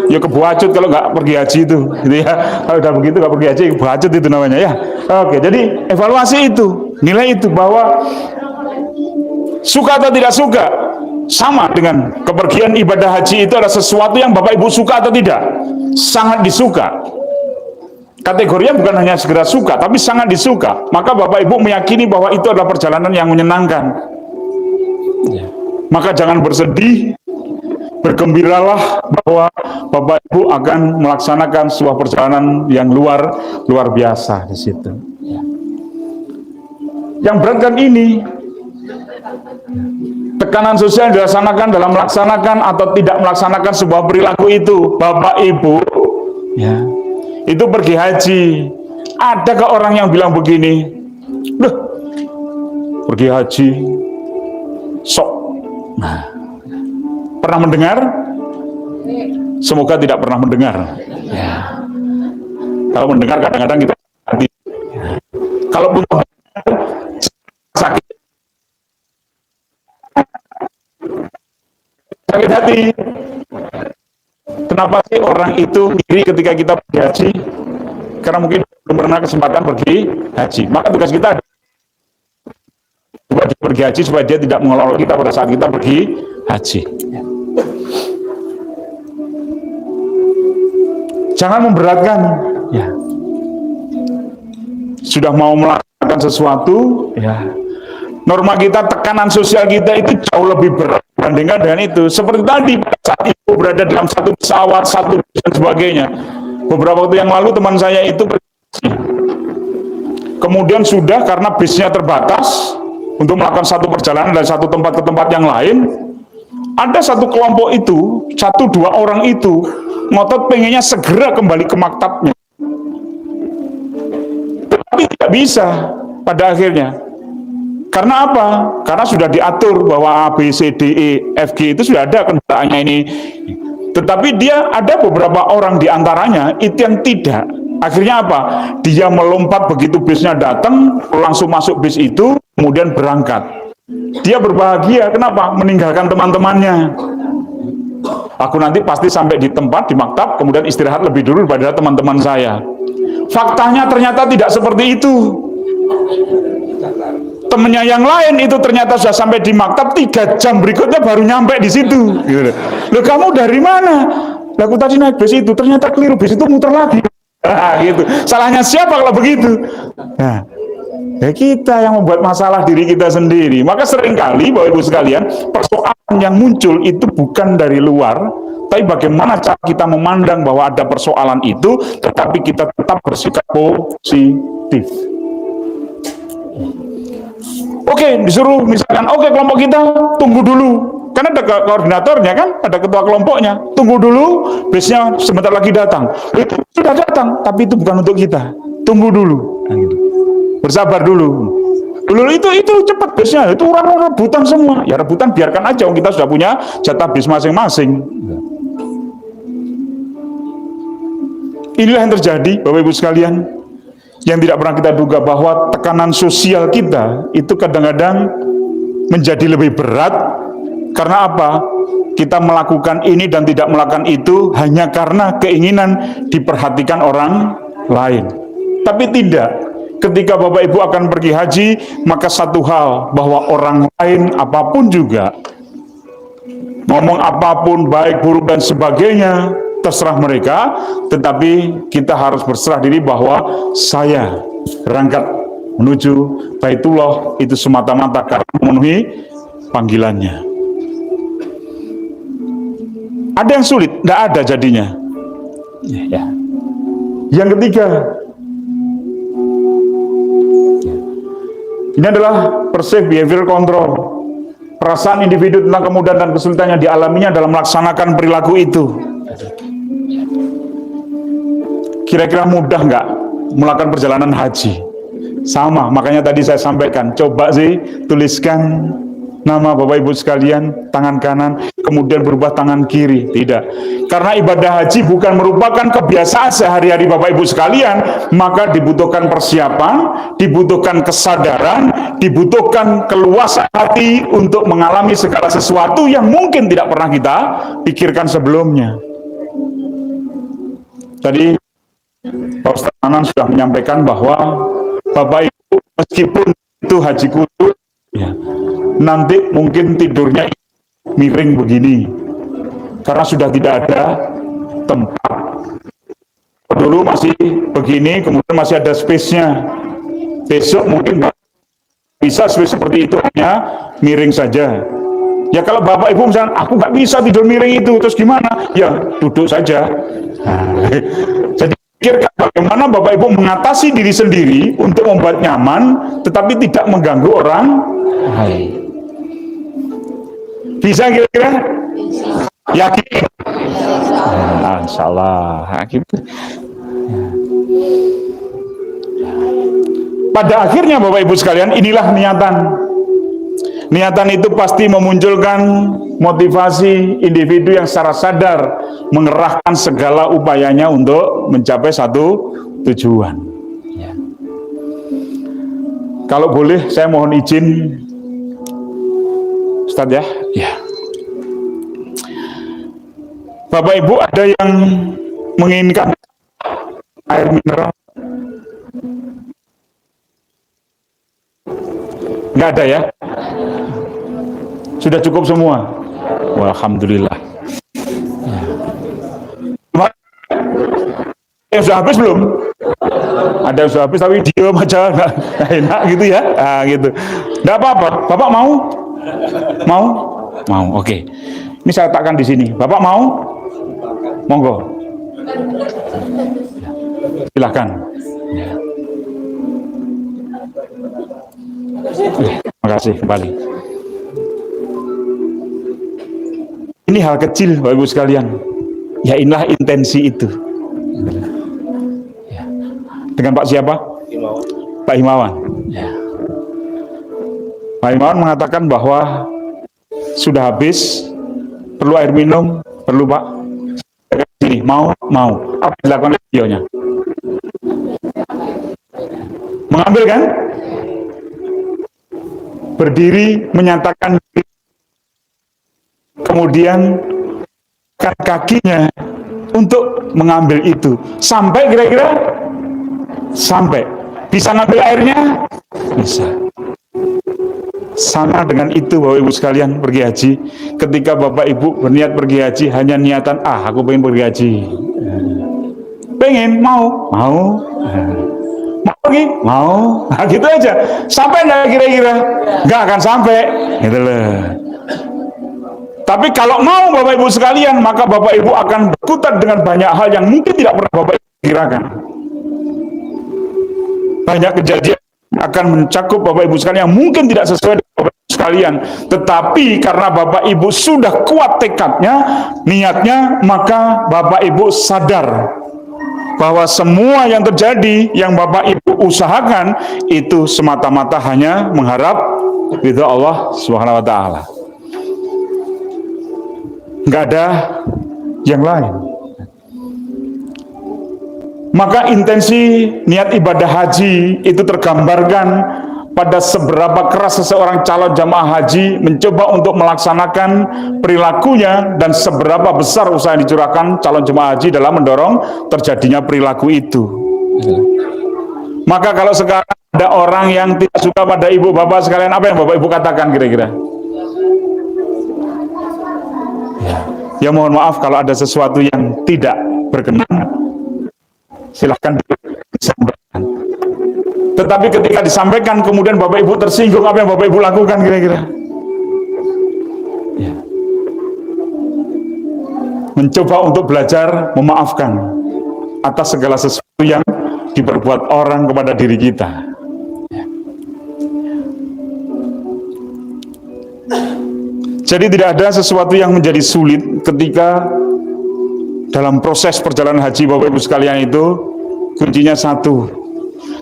Ya kebuacut kalau nggak pergi haji itu, gitu ya. Kalau udah begitu nggak pergi haji, kebuacut itu namanya ya. Oke, jadi evaluasi itu, nilai itu bahwa suka atau tidak suka sama dengan kepergian ibadah haji itu adalah sesuatu yang Bapak Ibu suka atau tidak, sangat disuka. Kategorinya bukan hanya segera suka, tapi sangat disuka. Maka Bapak Ibu meyakini bahwa itu adalah perjalanan yang menyenangkan. Ya. Maka jangan bersedih, bergembiralah bahwa Bapak Ibu akan melaksanakan sebuah perjalanan yang luar biasa di situ. Ya. Yang berat kan ini, Tekanan sosial dilaksanakan dalam melaksanakan atau tidak melaksanakan sebuah perilaku itu, Bapak Ibu, Ya. itu pergi haji. Adakah orang yang bilang begini, loh, pergi haji, sok. Nah, Pernah mendengar? Semoga tidak pernah mendengar. ya. Kalau mendengar kadang-kadang kita hati. Kalau pun sakit hati. Kenapa sih orang itu iri ketika kita pergi haji? Karena mungkin belum pernah kesempatan pergi haji. Maka tugas kita buat dia pergi haji supaya dia tidak mengolok kita pada saat kita pergi haji. Jangan memberatkan. Ya. Sudah mau melakukan sesuatu, Ya. norma kita, tekanan sosial kita itu jauh lebih berat dibandingkan dengan itu. Seperti tadi, saat itu berada dalam satu pesawat, satu bis dan sebagainya. Beberapa waktu yang lalu teman saya itu kemudian sudah karena bisnya terbatas untuk melakukan satu perjalanan dari satu tempat ke tempat yang lain, ada satu kelompok itu, 1-2 orang itu ngotot pengennya segera kembali ke maktabnya. Tapi tidak bisa pada akhirnya. Karena apa? Karena sudah diatur bahwa A, B, C, D, E, F, G itu sudah ada kendaraannya ini. Tetapi dia ada beberapa orang di antaranya itu yang tidak. Akhirnya apa? Dia melompat begitu bisnya datang, langsung masuk bis itu, kemudian berangkat. Dia berbahagia, kenapa? Meninggalkan teman-temannya. Aku nanti pasti sampai di tempat, di maktab, kemudian istirahat lebih dulu daripada teman-teman saya. Faktanya ternyata tidak seperti itu. Temennya yang lain itu ternyata sudah sampai di maktab 3 jam berikutnya baru nyampe di situ. Gitu. Loh, kamu dari mana? Lah, aku tadi naik bis itu, ternyata keliru, bis itu muter lagi. Nah, gitu. Salahnya siapa kalau begitu? Nah, ya kita yang membuat masalah diri kita sendiri. Maka seringkali Bapak Ibu sekalian, persoalan yang muncul itu bukan dari luar, tapi bagaimana cara kita memandang bahwa ada persoalan itu, tetapi kita tetap bersikap positif. Oke, disuruh misalkan, oke, kelompok kita tunggu dulu. Kan ada koordinatornya kan, ada ketua kelompoknya. Tunggu dulu, bisnya sebentar lagi datang. Itu sudah datang, tapi itu bukan untuk kita. Tunggu dulu. Nah, gitu. Bersabar dulu. Dulu itu cepat bisnya, itu orang-orang rebutan semua. Ya rebutan biarkan aja, kita sudah punya jatah bis masing-masing. Inilah yang terjadi, Bapak Ibu sekalian, yang tidak pernah kita duga bahwa tekanan sosial kita itu kadang-kadang menjadi lebih berat. Karena apa? Kita melakukan ini dan tidak melakukan itu hanya karena keinginan diperhatikan orang lain. Tapi tidak. Ketika Bapak Ibu akan pergi haji, maka satu hal, bahwa orang lain apapun juga, ngomong apapun, baik, buruk, dan sebagainya, terserah mereka, tetapi kita harus berserah diri bahwa saya berangkat menuju Baitullah itu semata-mata karena memenuhi panggilannya. Ada yang sulit? Tidak ada jadinya. Ya. Yang ketiga, ini adalah perceived behavior control. Perasaan individu tentang kemudahan dan kesulitan yang dialaminya dalam melaksanakan perilaku itu. Kira-kira mudah nggak melakukan perjalanan haji? Sama, makanya tadi saya sampaikan, coba sih tuliskan nama Bapak Ibu sekalian, tangan kanan, kemudian berubah tangan kiri. Tidak. Karena ibadah haji bukan merupakan kebiasaan sehari-hari Bapak Ibu sekalian, maka dibutuhkan persiapan, dibutuhkan kesadaran, dibutuhkan keluasan hati untuk mengalami segala sesuatu yang mungkin tidak pernah kita pikirkan sebelumnya. Tadi Pak Ustaz Nanan sudah menyampaikan bahwa Bapak Ibu meskipun itu haji kudus, ya, nanti mungkin tidurnya miring begini karena sudah tidak ada tempat. Dulu masih begini, kemudian masih ada space-nya. Besok mungkin bisa space seperti itu, hanya miring saja. Ya kalau Bapak Ibu misalnya, aku nggak bisa tidur miring itu, terus gimana? Ya duduk saja. Nah, jadi pikirkan bagaimana Bapak Ibu mengatasi diri sendiri untuk membuat nyaman, tetapi tidak mengganggu orang lain. Bisa kira-kira? Yakin? Nah, insya Allah. Gitu. Pada akhirnya Bapak Ibu sekalian, inilah niatan. Niatan itu pasti memunculkan motivasi individu yang secara sadar mengerahkan segala upayanya untuk mencapai satu tujuan. Ya. Kalau boleh, saya mohon izin, Ustadz ya. Ya. Bapak Ibu, ada yang menginginkan air mineral? Nggak ada ya? Sudah cukup semua? Wah, alhamdulillah. Yang sudah habis belum? Ada yang sudah habis tapi diam aja, nggak enak gitu ya. Nah, gitu. Nggak apa-apa. Bapak mau? Mau? Mau. Oke. Ini saya letakkan di sini. Bapak mau? Monggo. Silahkan. Terima kasih kembali. Ini hal kecil Bapak Ibu sekalian. Ya inilah intensi itu. Ya. Dengan Pak siapa? Himawan. Pak Himawan. Ya. Pak Himawan mengatakan bahwa sudah habis, perlu air minum, perlu Pak. Sini, mau. Apa yang dilakukan videonya? Mengambil kan? Berdiri menyatakan, kemudian kakinya untuk mengambil itu sampai kira-kira sampai bisa ngambil airnya, bisa. Sama dengan itu Bapak Ibu sekalian pergi haji. Ketika Bapak Ibu berniat pergi haji, hanya niatan aku pengen pergi haji, pengen mau pergi mau, nah, gitu aja. Sampai nggak kira-kira? Nggak akan sampai, gitu loh. Tapi kalau mau Bapak Ibu sekalian, maka Bapak Ibu akan berkutat dengan banyak hal yang mungkin tidak pernah Bapak Ibu kirakan. Banyak kejadian akan mencakup Bapak Ibu sekalian yang mungkin tidak sesuai dengan Bapak Ibu sekalian. Tetapi karena Bapak Ibu sudah kuat tekadnya, niatnya, maka Bapak Ibu sadar bahwa semua yang terjadi, yang Bapak Ibu usahakan, itu semata-mata hanya mengharap ridha Allah Subhanahu wa Ta'ala. Nggak ada yang lain. Maka intensi niat ibadah haji itu tergambarkan pada seberapa keras seseorang calon jamaah haji mencoba untuk melaksanakan perilakunya dan seberapa besar usaha yang dicurahkan calon jemaah haji dalam mendorong terjadinya perilaku itu. Maka kalau sekarang ada orang yang tidak suka pada ibu bapak sekalian, apa yang Bapak Ibu katakan kira-kira? Ya mohon maaf kalau ada sesuatu yang tidak berkenan, silahkan disampaikan. Tetapi ketika disampaikan kemudian Bapak Ibu tersinggung, apa yang Bapak Ibu lakukan kira-kira? Ya. Mencoba untuk belajar memaafkan atas segala sesuatu yang diperbuat orang kepada diri kita. Ya. Jadi tidak ada sesuatu yang menjadi sulit ketika dalam proses perjalanan haji Bapak Ibu sekalian itu, kuncinya satu,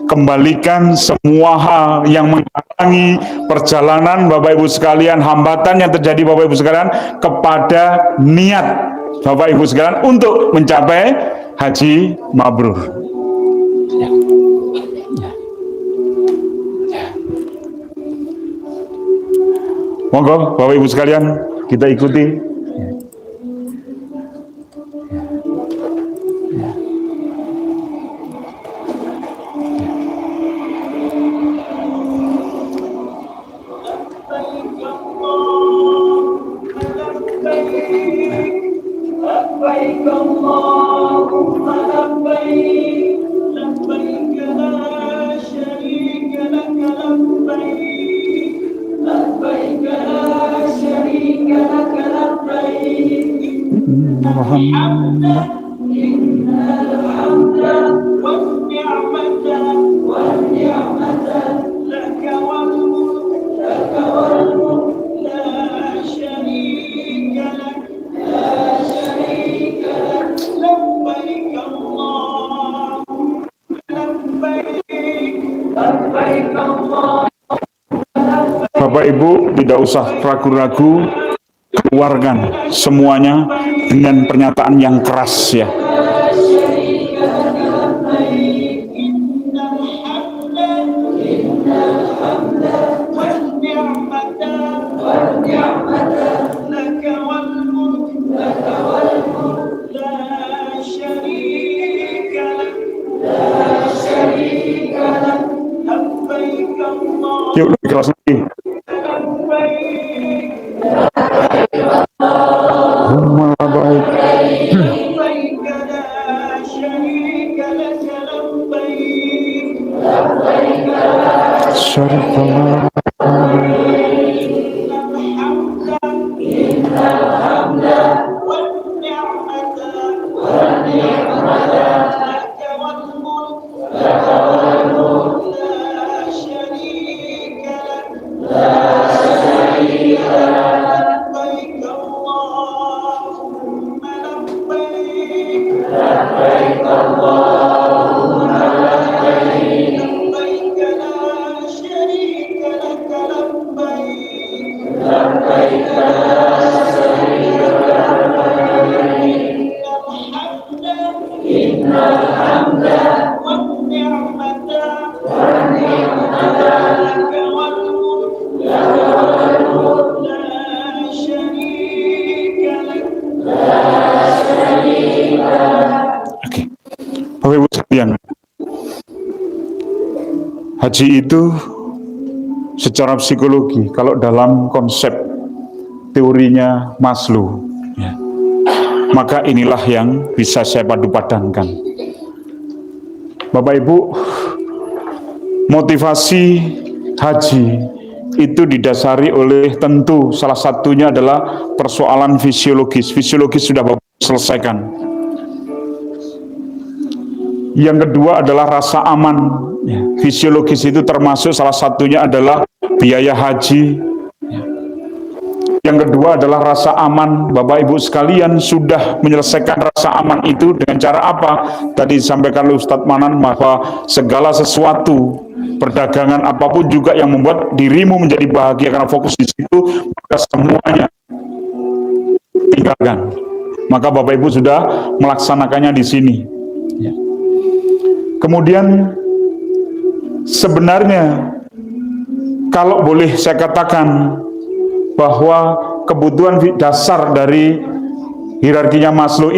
kembalikan semua hal yang menghalangi perjalanan Bapak Ibu sekalian, hambatan yang terjadi Bapak Ibu sekalian, kepada niat Bapak Ibu sekalian untuk mencapai haji mabrur. Ya. Ya. Ya. Monggo Bapak Ibu sekalian, kita ikuti. tidak usah ragu-ragu, keluarkan semuanya dengan pernyataan yang keras ya. Yuk lebih keras lagi. Rumah baik. Syarikallah. Bapak Ibu sekalian, haji itu secara psikologi, kalau dalam konsep teorinya Maslow, ya, maka inilah yang bisa saya padu-padankan. Bapak Ibu, motivasi haji itu didasari oleh tentu salah satunya adalah persoalan fisiologis. Fisiologis sudah Bapak selesaikan. Yang kedua adalah rasa aman. Ya, fisiologis itu termasuk salah satunya adalah biaya haji. Ya. Yang kedua adalah rasa aman. Bapak Ibu sekalian sudah menyelesaikan rasa aman itu dengan cara apa? Tadi disampaikan oleh Ustadz Manan bahwa segala sesuatu, perdagangan apapun juga yang membuat dirimu menjadi bahagia karena fokus di situ, maka semuanya tinggalkan. Maka Bapak Ibu sudah melaksanakannya di sini. Ya. Kemudian sebenarnya kalau boleh saya katakan bahwa kebutuhan dasar dari hierarkinya Maslow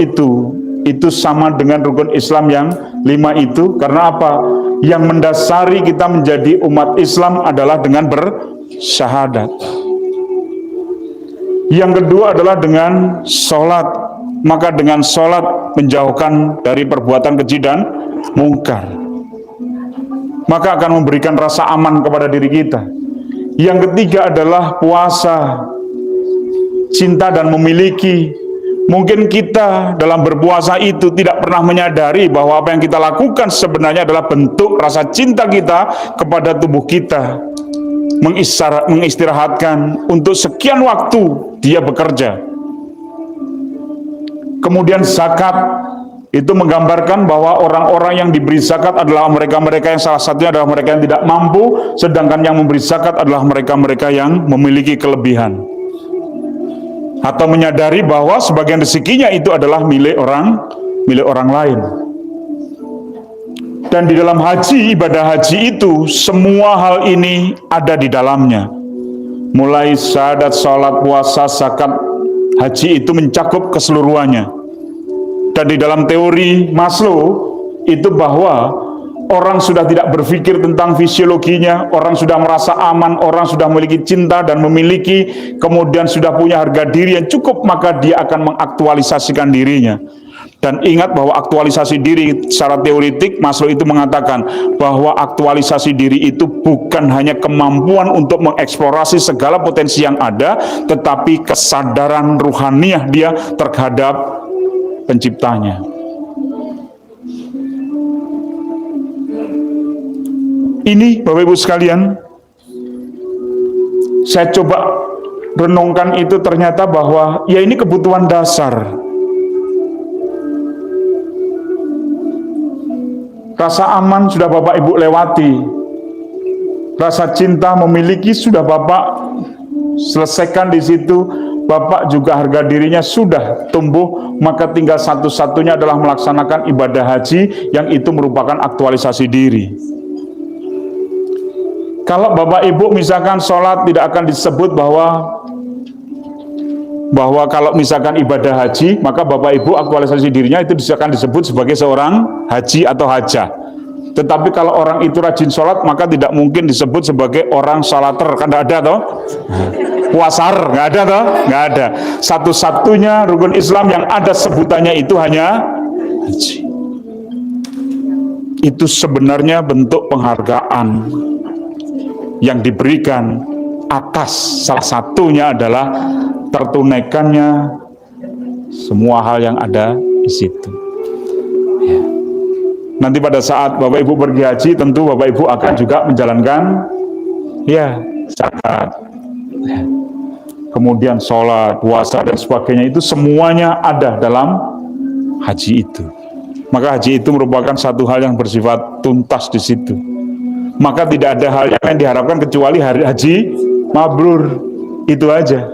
itu sama dengan rukun Islam yang 5 itu. Karena apa? Yang mendasari kita menjadi umat Islam adalah dengan bersyahadat. Yang kedua adalah dengan sholat. Maka dengan sholat menjauhkan dari perbuatan keji dan mungkar, maka akan memberikan rasa aman kepada diri kita. Yang ketiga adalah puasa, cinta dan memiliki. Mungkin kita dalam berpuasa itu tidak pernah menyadari bahwa apa yang kita lakukan sebenarnya adalah bentuk rasa cinta kita kepada tubuh kita, mengistirahatkan untuk sekian waktu dia bekerja. Kemudian zakat itu menggambarkan bahwa orang-orang yang diberi zakat adalah mereka-mereka yang salah satunya adalah mereka yang tidak mampu, sedangkan yang memberi zakat adalah mereka-mereka yang memiliki kelebihan. Atau menyadari bahwa sebagian rezekinya itu adalah milik orang lain. Dan di dalam haji, ibadah haji itu semua hal ini ada di dalamnya. Mulai syahadat, salat, puasa, zakat, haji itu mencakup keseluruhannya. Dan di dalam teori Maslow itu bahwa orang sudah tidak berpikir tentang fisiologinya, orang sudah merasa aman, orang sudah memiliki cinta dan memiliki, kemudian sudah punya harga diri yang cukup, maka dia akan mengaktualisasikan dirinya. Dan ingat bahwa aktualisasi diri secara teoritik, Maslow itu mengatakan bahwa aktualisasi diri itu bukan hanya kemampuan untuk mengeksplorasi segala potensi yang ada, tetapi kesadaran ruhaniah dia terhadap penciptanya. Ini Bapak Ibu sekalian, saya coba renungkan itu, ternyata bahwa ya ini kebutuhan dasar. Rasa aman sudah Bapak Ibu lewati. Rasa cinta memiliki sudah Bapak selesaikan di situ. Bapak juga harga dirinya sudah tumbuh, maka tinggal satu-satunya adalah melaksanakan ibadah haji, yang itu merupakan aktualisasi diri. Kalau Bapak Ibu misalkan sholat tidak akan disebut bahwa kalau misalkan ibadah haji, maka Bapak Ibu aktualisasi dirinya itu akan disebut sebagai seorang haji atau hajah. Tetapi kalau orang itu rajin sholat, maka tidak mungkin disebut sebagai orang sholater. Kan tidak ada toh? Puasar, nggak ada toh? Nggak ada. Satu-satunya rukun Islam yang ada sebutannya itu hanya haji. Itu sebenarnya bentuk penghargaan yang diberikan atas salah satunya adalah tertunaikannya semua hal yang ada di situ. Ya. Nanti pada saat Bapak Ibu pergi haji, tentu Bapak Ibu akan juga menjalankan zakat, kemudian sholat, puasa dan sebagainya, itu semuanya ada dalam haji itu. Maka haji itu merupakan satu hal yang bersifat tuntas di situ. Maka tidak ada hal yang diharapkan kecuali haji mabrur, itu aja.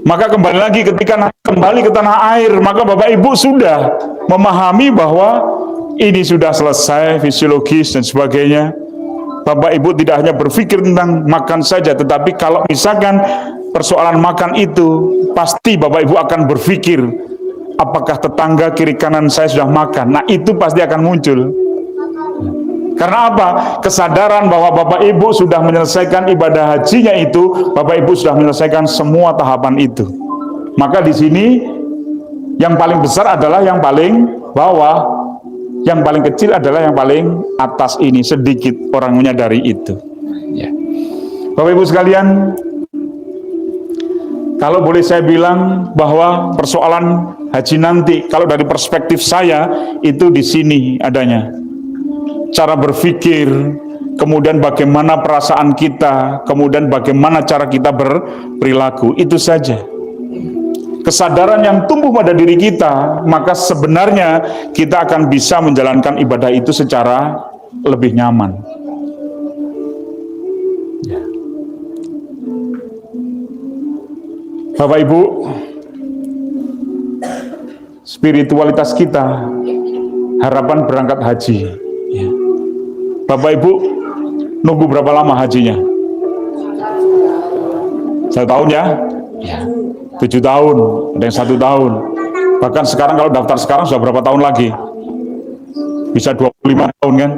Maka kembali lagi ketika kembali ke tanah air, maka Bapak Ibu sudah memahami bahwa ini sudah selesai fisiologis dan sebagainya. Bapak Ibu tidak hanya berpikir tentang makan saja, tetapi kalau misalkan persoalan makan itu, pasti Bapak Ibu akan berpikir, apakah tetangga kiri kanan saya sudah makan? Nah, itu pasti akan muncul. Karena apa? Kesadaran bahwa Bapak Ibu sudah menyelesaikan ibadah hajinya itu, Bapak Ibu sudah menyelesaikan semua tahapan itu. Maka di sini yang paling besar adalah yang paling bawah, yang paling kecil adalah yang paling atas ini, sedikit orang menyadari itu. Ya. Bapak Ibu sekalian, kalau boleh saya bilang bahwa persoalan haji nanti, kalau dari perspektif saya itu di sini adanya. Cara berpikir, kemudian bagaimana perasaan kita, kemudian bagaimana cara kita berperilaku, itu saja. Kesadaran yang tumbuh pada diri kita, maka sebenarnya kita akan bisa menjalankan ibadah itu secara lebih nyaman. Bapak Ibu, spiritualitas kita, harapan berangkat haji. Bapak Ibu nunggu berapa lama hajinya? 1 tahun ya? 7 tahun, ada yang 1 tahun. Bahkan sekarang kalau daftar sekarang sudah berapa tahun lagi? Bisa 25 tahun kan?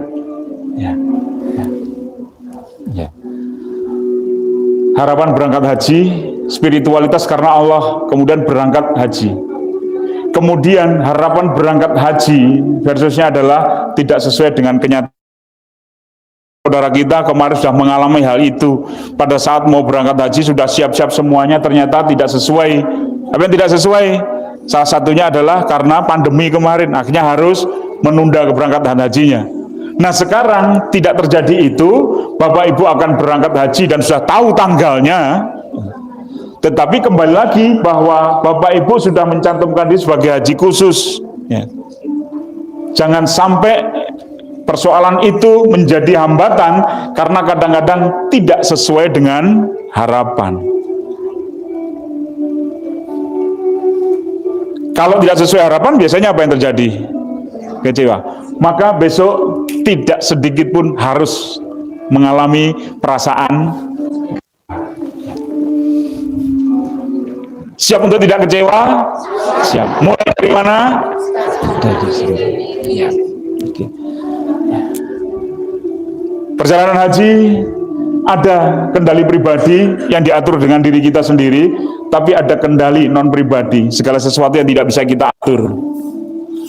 Harapan berangkat haji, spiritualitas karena Allah, kemudian berangkat haji. Kemudian harapan berangkat haji versusnya adalah tidak sesuai dengan kenyataan. Saudara kita kemarin sudah mengalami hal itu. Pada saat mau berangkat haji sudah siap-siap semuanya, ternyata tidak sesuai. Apa yang tidak sesuai? Salah satunya adalah karena pandemi kemarin, akhirnya harus menunda keberangkatan hajinya. Nah sekarang tidak terjadi itu, Bapak Ibu akan berangkat haji dan sudah tahu tanggalnya. Tetapi kembali lagi bahwa Bapak Ibu sudah mencantumkan diri sebagai haji khusus. Jangan sampai persoalan itu menjadi hambatan karena kadang-kadang tidak sesuai dengan harapan. Kalau tidak sesuai harapan, biasanya apa yang terjadi? Kecewa. Maka besok tidak sedikit pun harus mengalami perasaan siap untuk tidak kecewa. Siap. Mulai dari mana? Dari sini. Ya. Oke. Perjalanan haji ada kendali pribadi yang diatur dengan diri kita sendiri, tapi ada kendali non pribadi, segala sesuatu yang tidak bisa kita atur.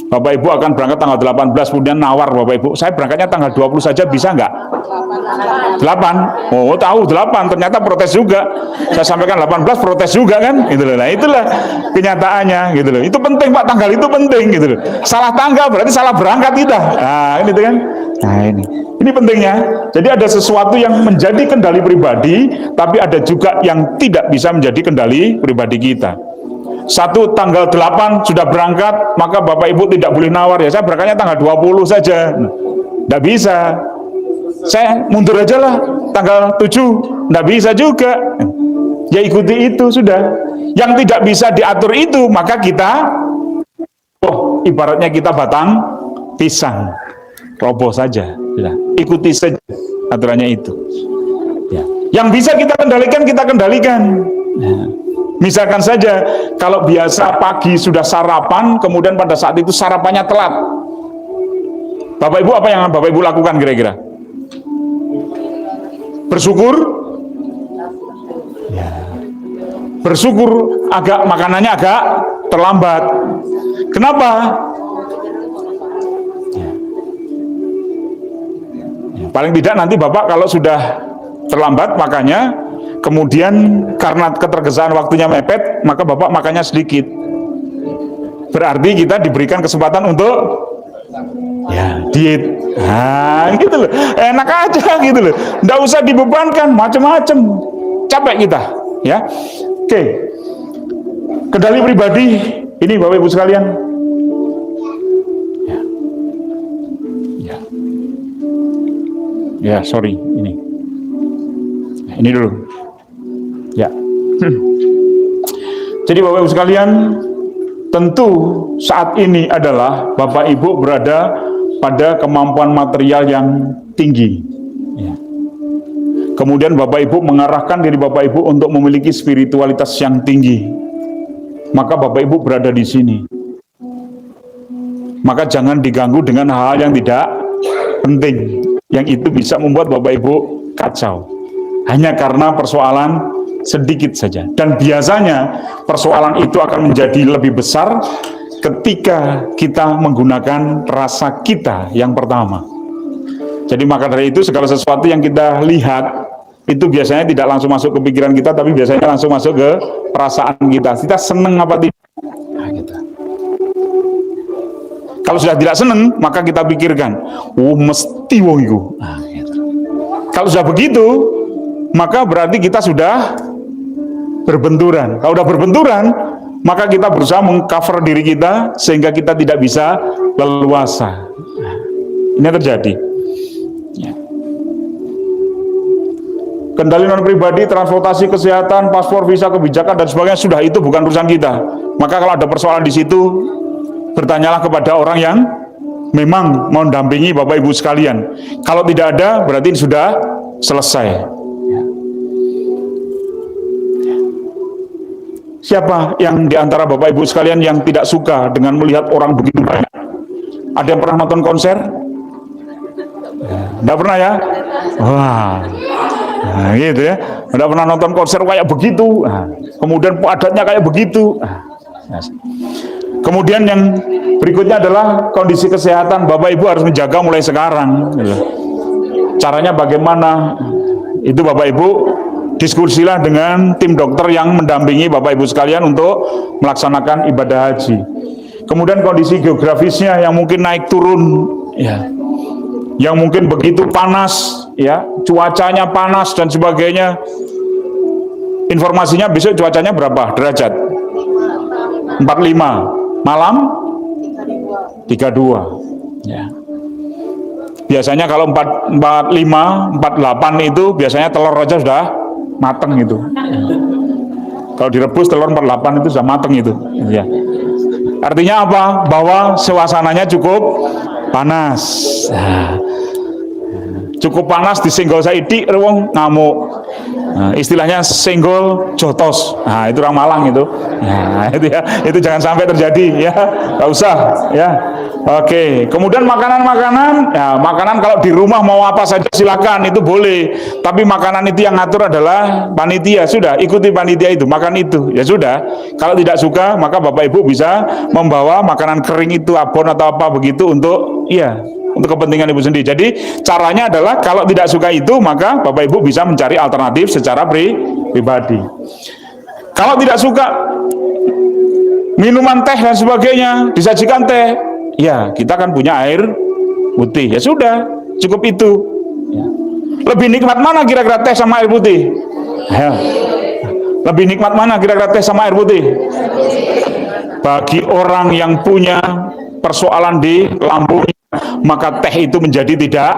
Bapak Ibu akan berangkat tanggal 18, kemudian nawar Bapak Ibu, saya berangkatnya tanggal 20 saja bisa nggak? 8. Oh tahu 8, ternyata protes juga. Saya sampaikan 18 protes juga kan? Gitu loh. Nah itulah kenyataannya gitu loh. Itu penting Pak, tanggal itu penting gitu loh. Salah tanggal berarti salah berangkat kita. Nah ini kan? Nah ini pentingnya. Jadi ada sesuatu yang menjadi kendali pribadi, tapi ada juga yang tidak bisa menjadi kendali pribadi kita. Satu tanggal 8 sudah berangkat, maka Bapak Ibu tidak boleh nawar, ya saya berangkatnya tanggal 20 saja. Tidak bisa. Saya mundur aja lah. tanggal 7, nggak bisa juga. Ya ikuti itu sudah. Yang tidak bisa diatur itu, maka kita, ibaratnya kita batang pisang, roboh saja. Sudah. Ikuti saja aturannya itu. Ya. Yang bisa kita kendalikan, kita kendalikan. Ya. Misalkan saja, kalau biasa pagi sudah sarapan, kemudian pada saat itu sarapannya telat. Bapak Ibu, apa yang Bapak Ibu lakukan kira-kira? Bersyukur? Ya. Bersyukur makanannya agak terlambat. Kenapa? Ya. Ya. Paling tidak nanti Bapak kalau sudah terlambat makannya, kemudian karena ketergesaan waktunya mepet, maka Bapak makannya sedikit. Berarti kita diberikan kesempatan untuk ya diet. Nah, gitu loh. Enak aja gitu loh. Nggak usah dibebankan macam-macam. Capek kita, ya. Oke. Kendali pribadi ini Bapak Ibu sekalian. Ya. Ya. Ya, sorry ini. Ini dulu. Ya. Jadi Bapak Ibu sekalian, tentu saat ini adalah Bapak Ibu berada pada kemampuan material yang tinggi. Ya. Kemudian Bapak Ibu mengarahkan diri Bapak Ibu untuk memiliki spiritualitas yang tinggi. Maka Bapak Ibu berada di sini. Maka jangan diganggu dengan hal yang tidak penting, yang itu bisa membuat Bapak Ibu kacau. Hanya karena persoalan sedikit saja. Dan biasanya persoalan itu akan menjadi lebih besar ketika kita menggunakan rasa kita yang pertama. Jadi maka dari itu segala sesuatu yang kita lihat itu biasanya tidak langsung masuk ke pikiran kita, tapi biasanya langsung masuk ke perasaan kita. Kita seneng apa tidak? Nah, gitu. Kalau sudah tidak seneng, maka kita pikirkan, mesti wong iku. Nah, gitu. Kalau sudah begitu, maka berarti kita sudah berbenturan. Kalau sudah berbenturan, maka kita berusaha mengcover diri kita sehingga kita tidak bisa leluasa. Ini yang terjadi. Ya. Kendali non pribadi, transportasi, kesehatan, paspor, visa, kebijakan dan sebagainya sudah, itu bukan urusan kita. Maka kalau ada persoalan di situ, bertanyalah kepada orang yang memang mau mendampingi Bapak Ibu sekalian. Kalau tidak ada, berarti ini sudah selesai. Siapa yang diantara Bapak Ibu sekalian yang tidak suka dengan melihat orang begitu banyak? Ada yang pernah nonton konser? Tidak pernah ya? Wah, nah, gitu ya. Tidak pernah nonton konser kayak begitu. Nah, kemudian adatnya kayak begitu. Nah, kemudian yang berikutnya adalah kondisi kesehatan. Bapak Ibu harus menjaga mulai sekarang. Caranya bagaimana? Itu Bapak Ibu diskusilah dengan tim dokter yang mendampingi Bapak Ibu sekalian untuk melaksanakan ibadah haji. Kemudian kondisi geografisnya yang mungkin naik turun, ya, yang mungkin begitu panas, ya, cuacanya panas dan sebagainya. Informasinya besok cuacanya berapa derajat? 45, malam 32. Ya. Biasanya kalau 45, 48 itu biasanya telur aja sudah mateng itu. Kalau direbus telur 48 itu sudah mateng itu. Ya. Artinya apa? Bahwa suasananya cukup panas. Cukup panas, disenggol saidik wong ngamuk. Nah, istilahnya senggol jotos. Nah, itu orang Malang itu. Nah, itu ya, itu jangan sampai terjadi ya. Enggak usah ya. Oke, kemudian makanan-makanan, ya makanan kalau di rumah mau apa saja silakan, itu boleh. Tapi makanan itu yang ngatur adalah panitia, sudah ikuti panitia itu, makan itu, ya sudah. Kalau tidak suka, maka Bapak Ibu bisa membawa makanan kering itu, abon atau apa begitu untuk, ya, untuk kepentingan Ibu sendiri. Jadi caranya adalah kalau tidak suka itu, maka Bapak Ibu bisa mencari alternatif secara pribadi. Kalau tidak suka minuman teh dan sebagainya, disajikan teh, ya kita kan punya air putih, ya sudah, cukup itu. Ya. Lebih nikmat mana kira-kira teh sama air putih? Ya. Lebih nikmat mana kira-kira teh sama air putih? Bagi orang yang punya persoalan di lambungnya, maka teh itu menjadi tidak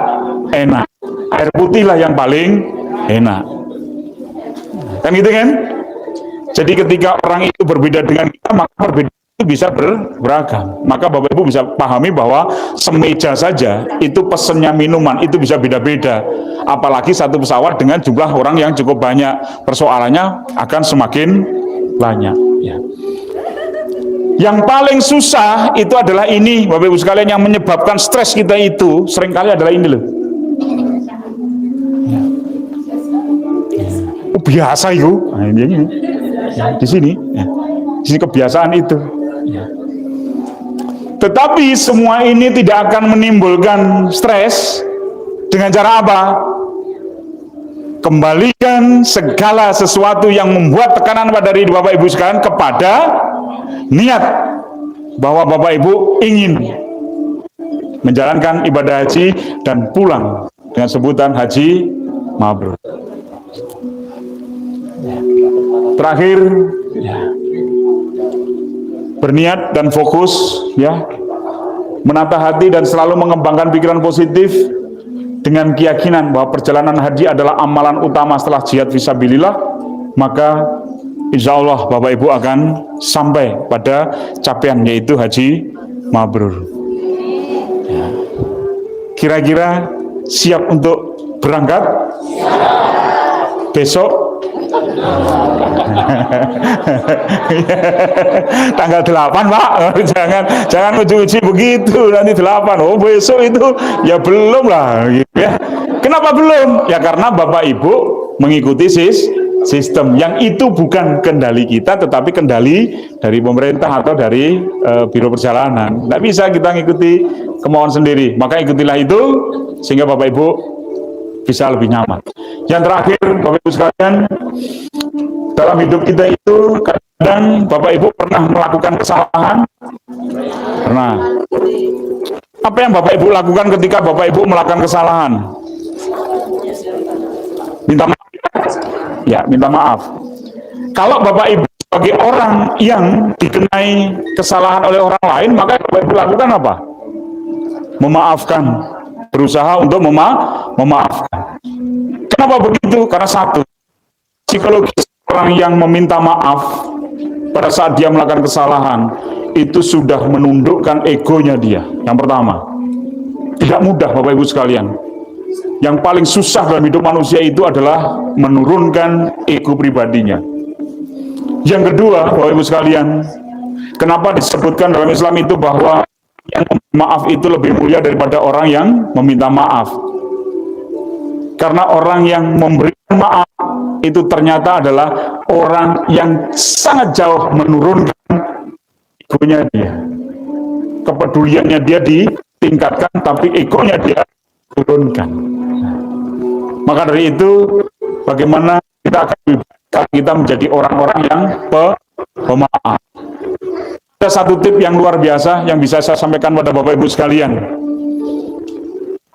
enak. Air putih lah yang paling enak. Kan gitu kan? Jadi ketika orang itu berbeda dengan kita, maka perbedaan itu bisa beragam. Maka Bapak Ibu bisa pahami bahwa semeja saja itu pesennya minuman itu bisa beda-beda. Apalagi satu pesawat dengan jumlah orang yang cukup banyak, persoalannya akan semakin banyak. Ya. Yang paling susah itu adalah ini, Bapak Ibu sekalian, yang menyebabkan stres kita itu seringkali adalah ini loh. Ya. Oh, biasa itu, nah, ini. Ya, di sini, ya. Di sini kebiasaan itu. Ya. Tetapi semua ini tidak akan menimbulkan stres dengan cara apa? Kembalikan segala sesuatu yang membuat tekanan pada diri Bapak Ibu sekalian kepada niat bahwa Bapak Ibu ingin menjalankan ibadah haji dan pulang dengan sebutan haji mabrur. Terakhir, ya, berniat dan fokus, ya, menata hati dan selalu mengembangkan pikiran positif dengan keyakinan bahwa perjalanan haji adalah amalan utama setelah jihad fisabilillah, maka insya Allah Bapak Ibu akan sampai pada capaian yaitu haji mabrur. Ya. Kira-kira siap untuk berangkat? Besok tanggal 8 Pak, jangan uji-uji begitu, nanti 8, oh besok itu ya belum lah ya. Kenapa belum? Ya karena Bapak Ibu mengikuti sistem yang itu bukan kendali kita, tetapi kendali dari pemerintah atau dari biro perjalanan. Tidak bisa kita ngikuti kemauan sendiri, maka ikutilah itu sehingga Bapak Ibu bisa lebih nyaman. Yang terakhir, Bapak Ibu sekalian, dalam hidup kita itu kadang Bapak Ibu pernah melakukan kesalahan. Pernah. Apa yang Bapak Ibu lakukan ketika Bapak Ibu melakukan kesalahan? Minta maaf. Ya, minta maaf. Kalau Bapak Ibu sebagai orang yang dikenai kesalahan oleh orang lain, maka Bapak Ibu lakukan apa? Memaafkan. Berusaha untuk memaafkan. Kenapa begitu? Karena satu, psikologis orang yang meminta maaf pada saat dia melakukan kesalahan itu sudah menundukkan egonya dia. Yang pertama, tidak mudah Bapak Ibu sekalian. Yang paling susah dalam hidup manusia itu adalah menurunkan ego pribadinya. Yang kedua, Bapak Ibu sekalian, kenapa disebutkan dalam Islam itu bahwa yang maaf itu lebih mulia daripada orang yang meminta maaf? Karena orang yang memberikan maaf itu ternyata adalah orang yang sangat jauh menurunkan egonya dia. Kepeduliannya dia ditingkatkan, tapi egonya dia turunkan. Maka dari itu, bagaimana kita menjadi orang-orang yang pemaaf. Ada satu tip yang luar biasa yang bisa saya sampaikan pada Bapak Ibu sekalian.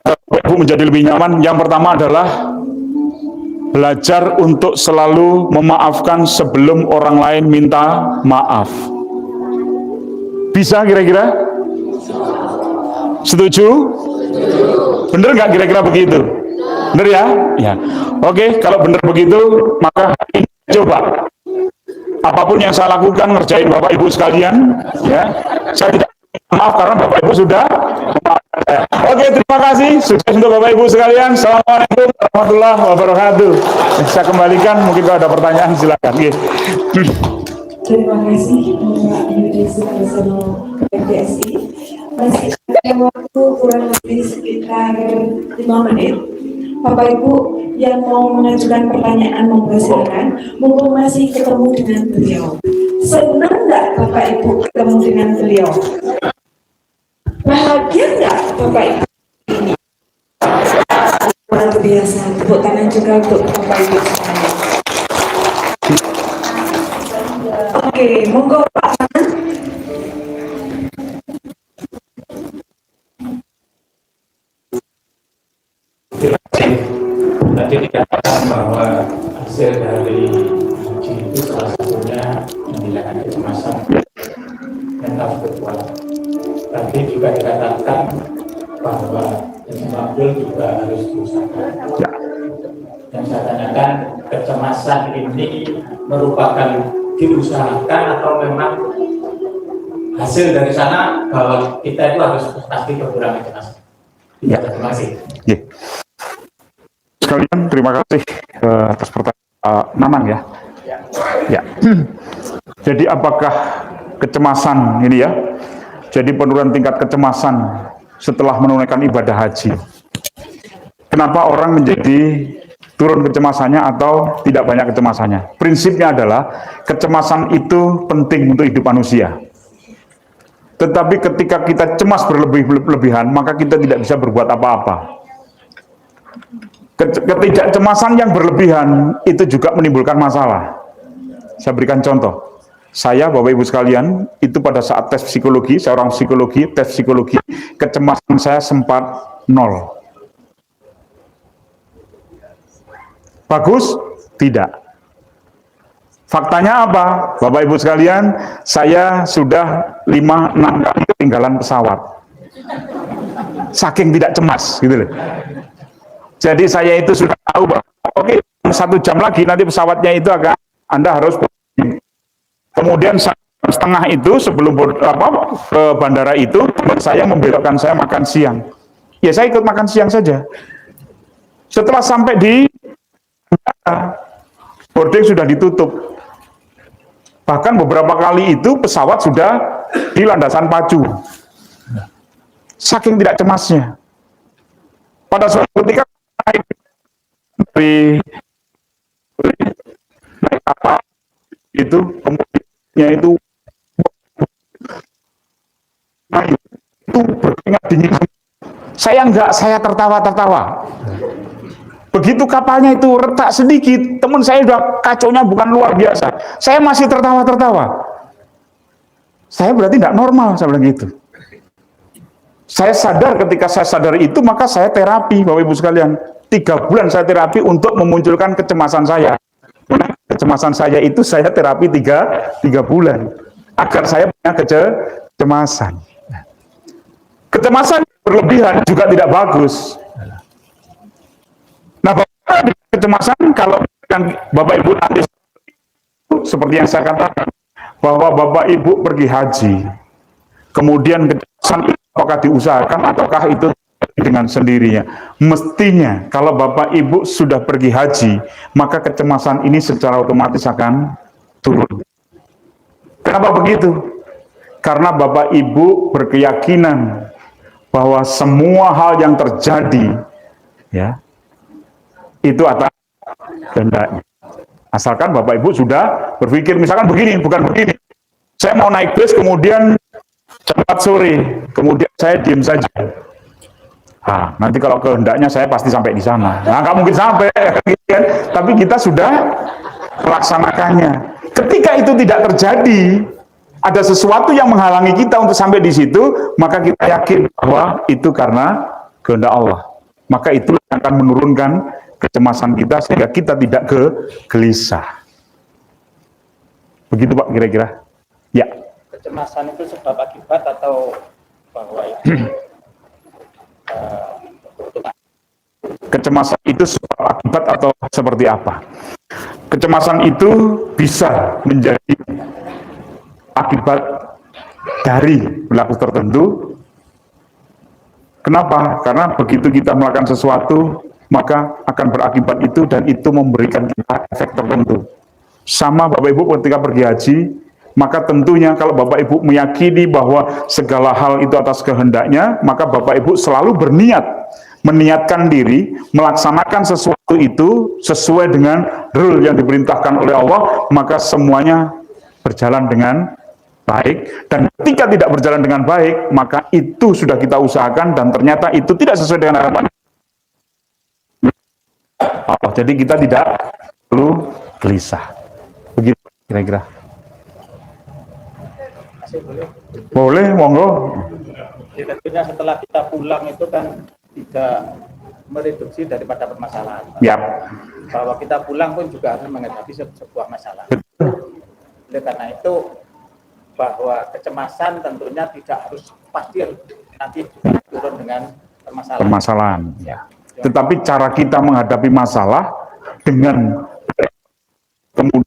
Bapak Ibu menjadi lebih nyaman. Yang pertama adalah belajar untuk selalu memaafkan sebelum orang lain minta maaf. Bisa kira-kira? Setuju? Bener nggak kira-kira begitu? Bener ya? Ya. Oke, kalau bener begitu, maka ini coba. Apapun yang saya lakukan ngerjain Bapak Ibu sekalian, ya, saya tidak maaf karena Bapak Ibu sudah memaafkan saya. Oke, terima kasih. Sukses untuk Bapak Ibu sekalian. Assalamualaikum warahmatullahi wabarakatuh. Saya kembalikan, mungkin kalau ada pertanyaan silakan. Terima kasih Bapak Yudhistira Karsono PPSI. Masih ada waktu kurang lebih sekitar 5 menit. Bapak Ibu yang mau mengajukan pertanyaan mempersilakan, mumpung masih ketemu dengan beliau. Senang nggak Bapak Ibu ketemu dengan beliau? Bahagia nggak Bapak Ibu ini? Luar biasa. Tepuk tangan juga untuk Bapak Ibu sekalian. Oke, monggo Pak. Tadi dikatakan bahwa hasil dari uji itu salah satunya menghilangkan kecemasan mental virtual. Tadi juga dikatakan bahwa haji mabrur juga harus diusahakan. Yang saya tanyakan, kecemasan ini merupakan diusahakan atau memang hasil dari sana bahwa kita itu harus pasti berkurang kecemasan? Ya. Terima kasih. Ya. Sekalian terima kasih atas pertanyaan Nanang ya. Ya. Jadi apakah kecemasan ini ya? Jadi penurunan tingkat kecemasan setelah menunaikan ibadah haji. Kenapa orang menjadi turun kecemasannya atau tidak banyak kecemasannya? Prinsipnya adalah kecemasan itu penting untuk hidup manusia. Tetapi ketika kita cemas berlebihan, maka kita tidak bisa berbuat apa-apa. Ketidakcemasan yang berlebihan itu juga menimbulkan masalah. Saya berikan contoh. Saya, Bapak Ibu sekalian, itu pada saat tes psikologi, saya orang psikologi, tes psikologi, kecemasan saya sempat 0. Bagus? Tidak. Faktanya apa? Bapak Ibu sekalian, saya sudah 5-6 kali ketinggalan pesawat. Saking tidak cemas, gitu loh. Jadi saya itu sudah tahu bahwa, oke, 1 jam lagi nanti pesawatnya itu akan, Anda harus. Kemudian setengah itu sebelum ke bandara itu, saya membelokkan saya makan siang. Ya saya ikut makan siang saja. Setelah sampai di boarding sudah ditutup. Bahkan beberapa kali itu pesawat sudah di landasan pacu. Saking tidak cemasnya. Pada suatu ketika naik kapal itu kemudiannya itu berkeringat dingin. Saya tertawa-tertawa. Begitu kapalnya itu retak sedikit, teman saya udah kacaunya bukan luar biasa. Saya masih tertawa-tertawa. Saya berarti tidak normal, saya bilang gitu. Saya sadar, ketika saya sadar itu, maka saya terapi, Bapak Ibu sekalian. 3 bulan saya terapi untuk memunculkan kecemasan saya. Nah, kecemasan saya itu saya terapi 3 bulan. Agar saya punya kecemasan. Kecemasan berlebihan juga tidak bagus. Nah, kecemasan kalau Bapak Ibu nanti seperti yang saya katakan, bahwa Bapak Ibu pergi haji, kemudian kecemasan itu apakah diusahakan ataukah itu dengan sendirinya? Mestinya kalau Bapak Ibu sudah pergi haji, maka kecemasan ini secara otomatis akan turun. Kenapa begitu? Karena Bapak Ibu berkeyakinan bahwa semua hal yang terjadi ya itu atas kehendaknya. Asalkan Bapak Ibu sudah berpikir, misalkan begini, bukan begini. Saya mau naik bus, kemudian cepat sore, kemudian saya diam saja. Nanti kalau kehendaknya saya pasti sampai di sana. Nah, nggak mungkin sampai, kan? Tapi kita sudah melaksanakannya. Ketika itu tidak terjadi, ada sesuatu yang menghalangi kita untuk sampai di situ, maka kita yakin bahwa itu karena kehendak Allah. Maka itu akan menurunkan kecemasan kita sehingga kita tidak gelisah. Begitu Pak kira-kira? Ya. Kecemasan itu sebab akibat atau bahwa itu kecemasan itu sebab akibat atau seperti apa? Kecemasan itu bisa menjadi akibat dari perilaku tertentu. Kenapa? Karena begitu kita melakukan sesuatu, maka akan berakibat itu dan itu memberikan kita efek tertentu. Sama Bapak Ibu ketika pergi haji, maka tentunya kalau Bapak Ibu meyakini bahwa segala hal itu atas kehendaknya, maka Bapak Ibu selalu meniatkan diri, melaksanakan sesuatu itu sesuai dengan rule yang diperintahkan oleh Allah, maka semuanya berjalan dengan baik. Dan ketika tidak berjalan dengan baik, maka itu sudah kita usahakan dan ternyata itu tidak sesuai dengan harapan. Jadi kita tidak perlu gelisah. Begitu kira-kira. Boleh, monggo. Ya, tentunya setelah kita pulang itu kan tidak mereduksi daripada permasalahan. Ya. Bahwa kita pulang pun juga harus menghadapi sebuah masalah. Oleh karena itu, bahwa kecemasan tentunya tidak harus pasti nanti juga turun dengan permasalahan. Ya. Tetapi cara kita menghadapi masalah dengan kemudian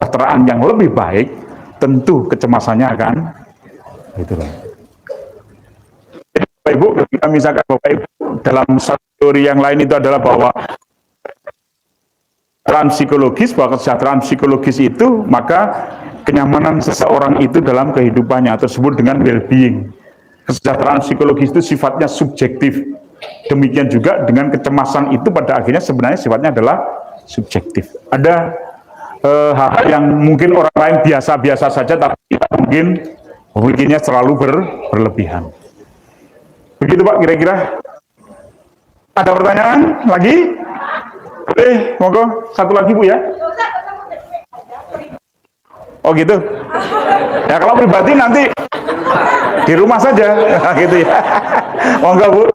kesejahteraan yang lebih baik, tentu kecemasannya akan itulah. Bapak Ibu, kita misalkan Bapak Ibu dalam satu teori yang lain itu adalah bahwa kesejahteraan psikologis itu, maka kenyamanan seseorang itu dalam kehidupannya tersebut dengan well-being. Kesejahteraan psikologis itu sifatnya subjektif. Demikian juga dengan kecemasan itu pada akhirnya sebenarnya sifatnya adalah subjektif. Ada hal-hal yang mungkin orang lain biasa-biasa saja, tapi kita mungkin memilikinya terlalu berlebihan. Begitu Pak, kira-kira. Ada pertanyaan lagi? Monggo, satu lagi Bu ya. Oh gitu. Ya kalau pribadi nanti di rumah saja, gitu ya. Monggo Bu.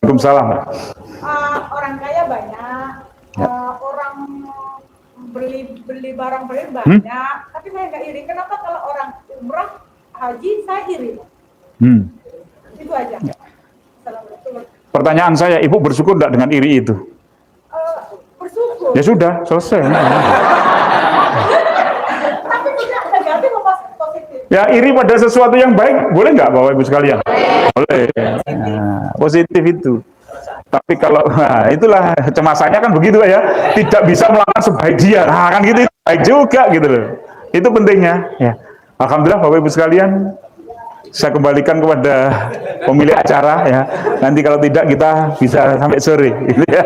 Waalaikumsalam. Orang kaya banyak, orang beli barang banyak, tapi saya nggak iri. Kenapa kalau orang umrah haji saya iri? Itu aja. Assalamualaikum. Pertanyaan saya, Ibu bersyukur enggak dengan iri itu? Bersyukur. Ya sudah, selesai. Tapi tidak negatif apa positif? Ya iri pada sesuatu yang baik, boleh nggak Bapak Ibu sekalian? Boleh. Nah, positif itu. Tapi kalau, nah, itulah kecemasannya kan begitu ya, tidak bisa melakukan sebaik dia. Nah kan gitu, itu baik juga gitu loh. Itu pentingnya. Ya. Alhamdulillah Bapak Ibu sekalian, saya kembalikan kepada pemilik acara ya. Nanti kalau tidak kita bisa sampai sore. Gitu ya.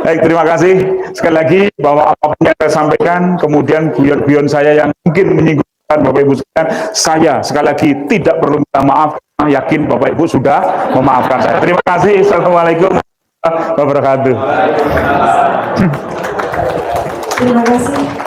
Baik, terima kasih sekali lagi bahwa apapun yang saya sampaikan, kemudian guyon-guyon saya yang mungkin menyinggung Bapak Ibu sekalian, saya sekali lagi tidak perlu minta maaf, yakin Bapak Ibu sudah memaafkan saya. Terima kasih. Assalamualaikum warahmatullahi wabarakatuh. Terima kasih.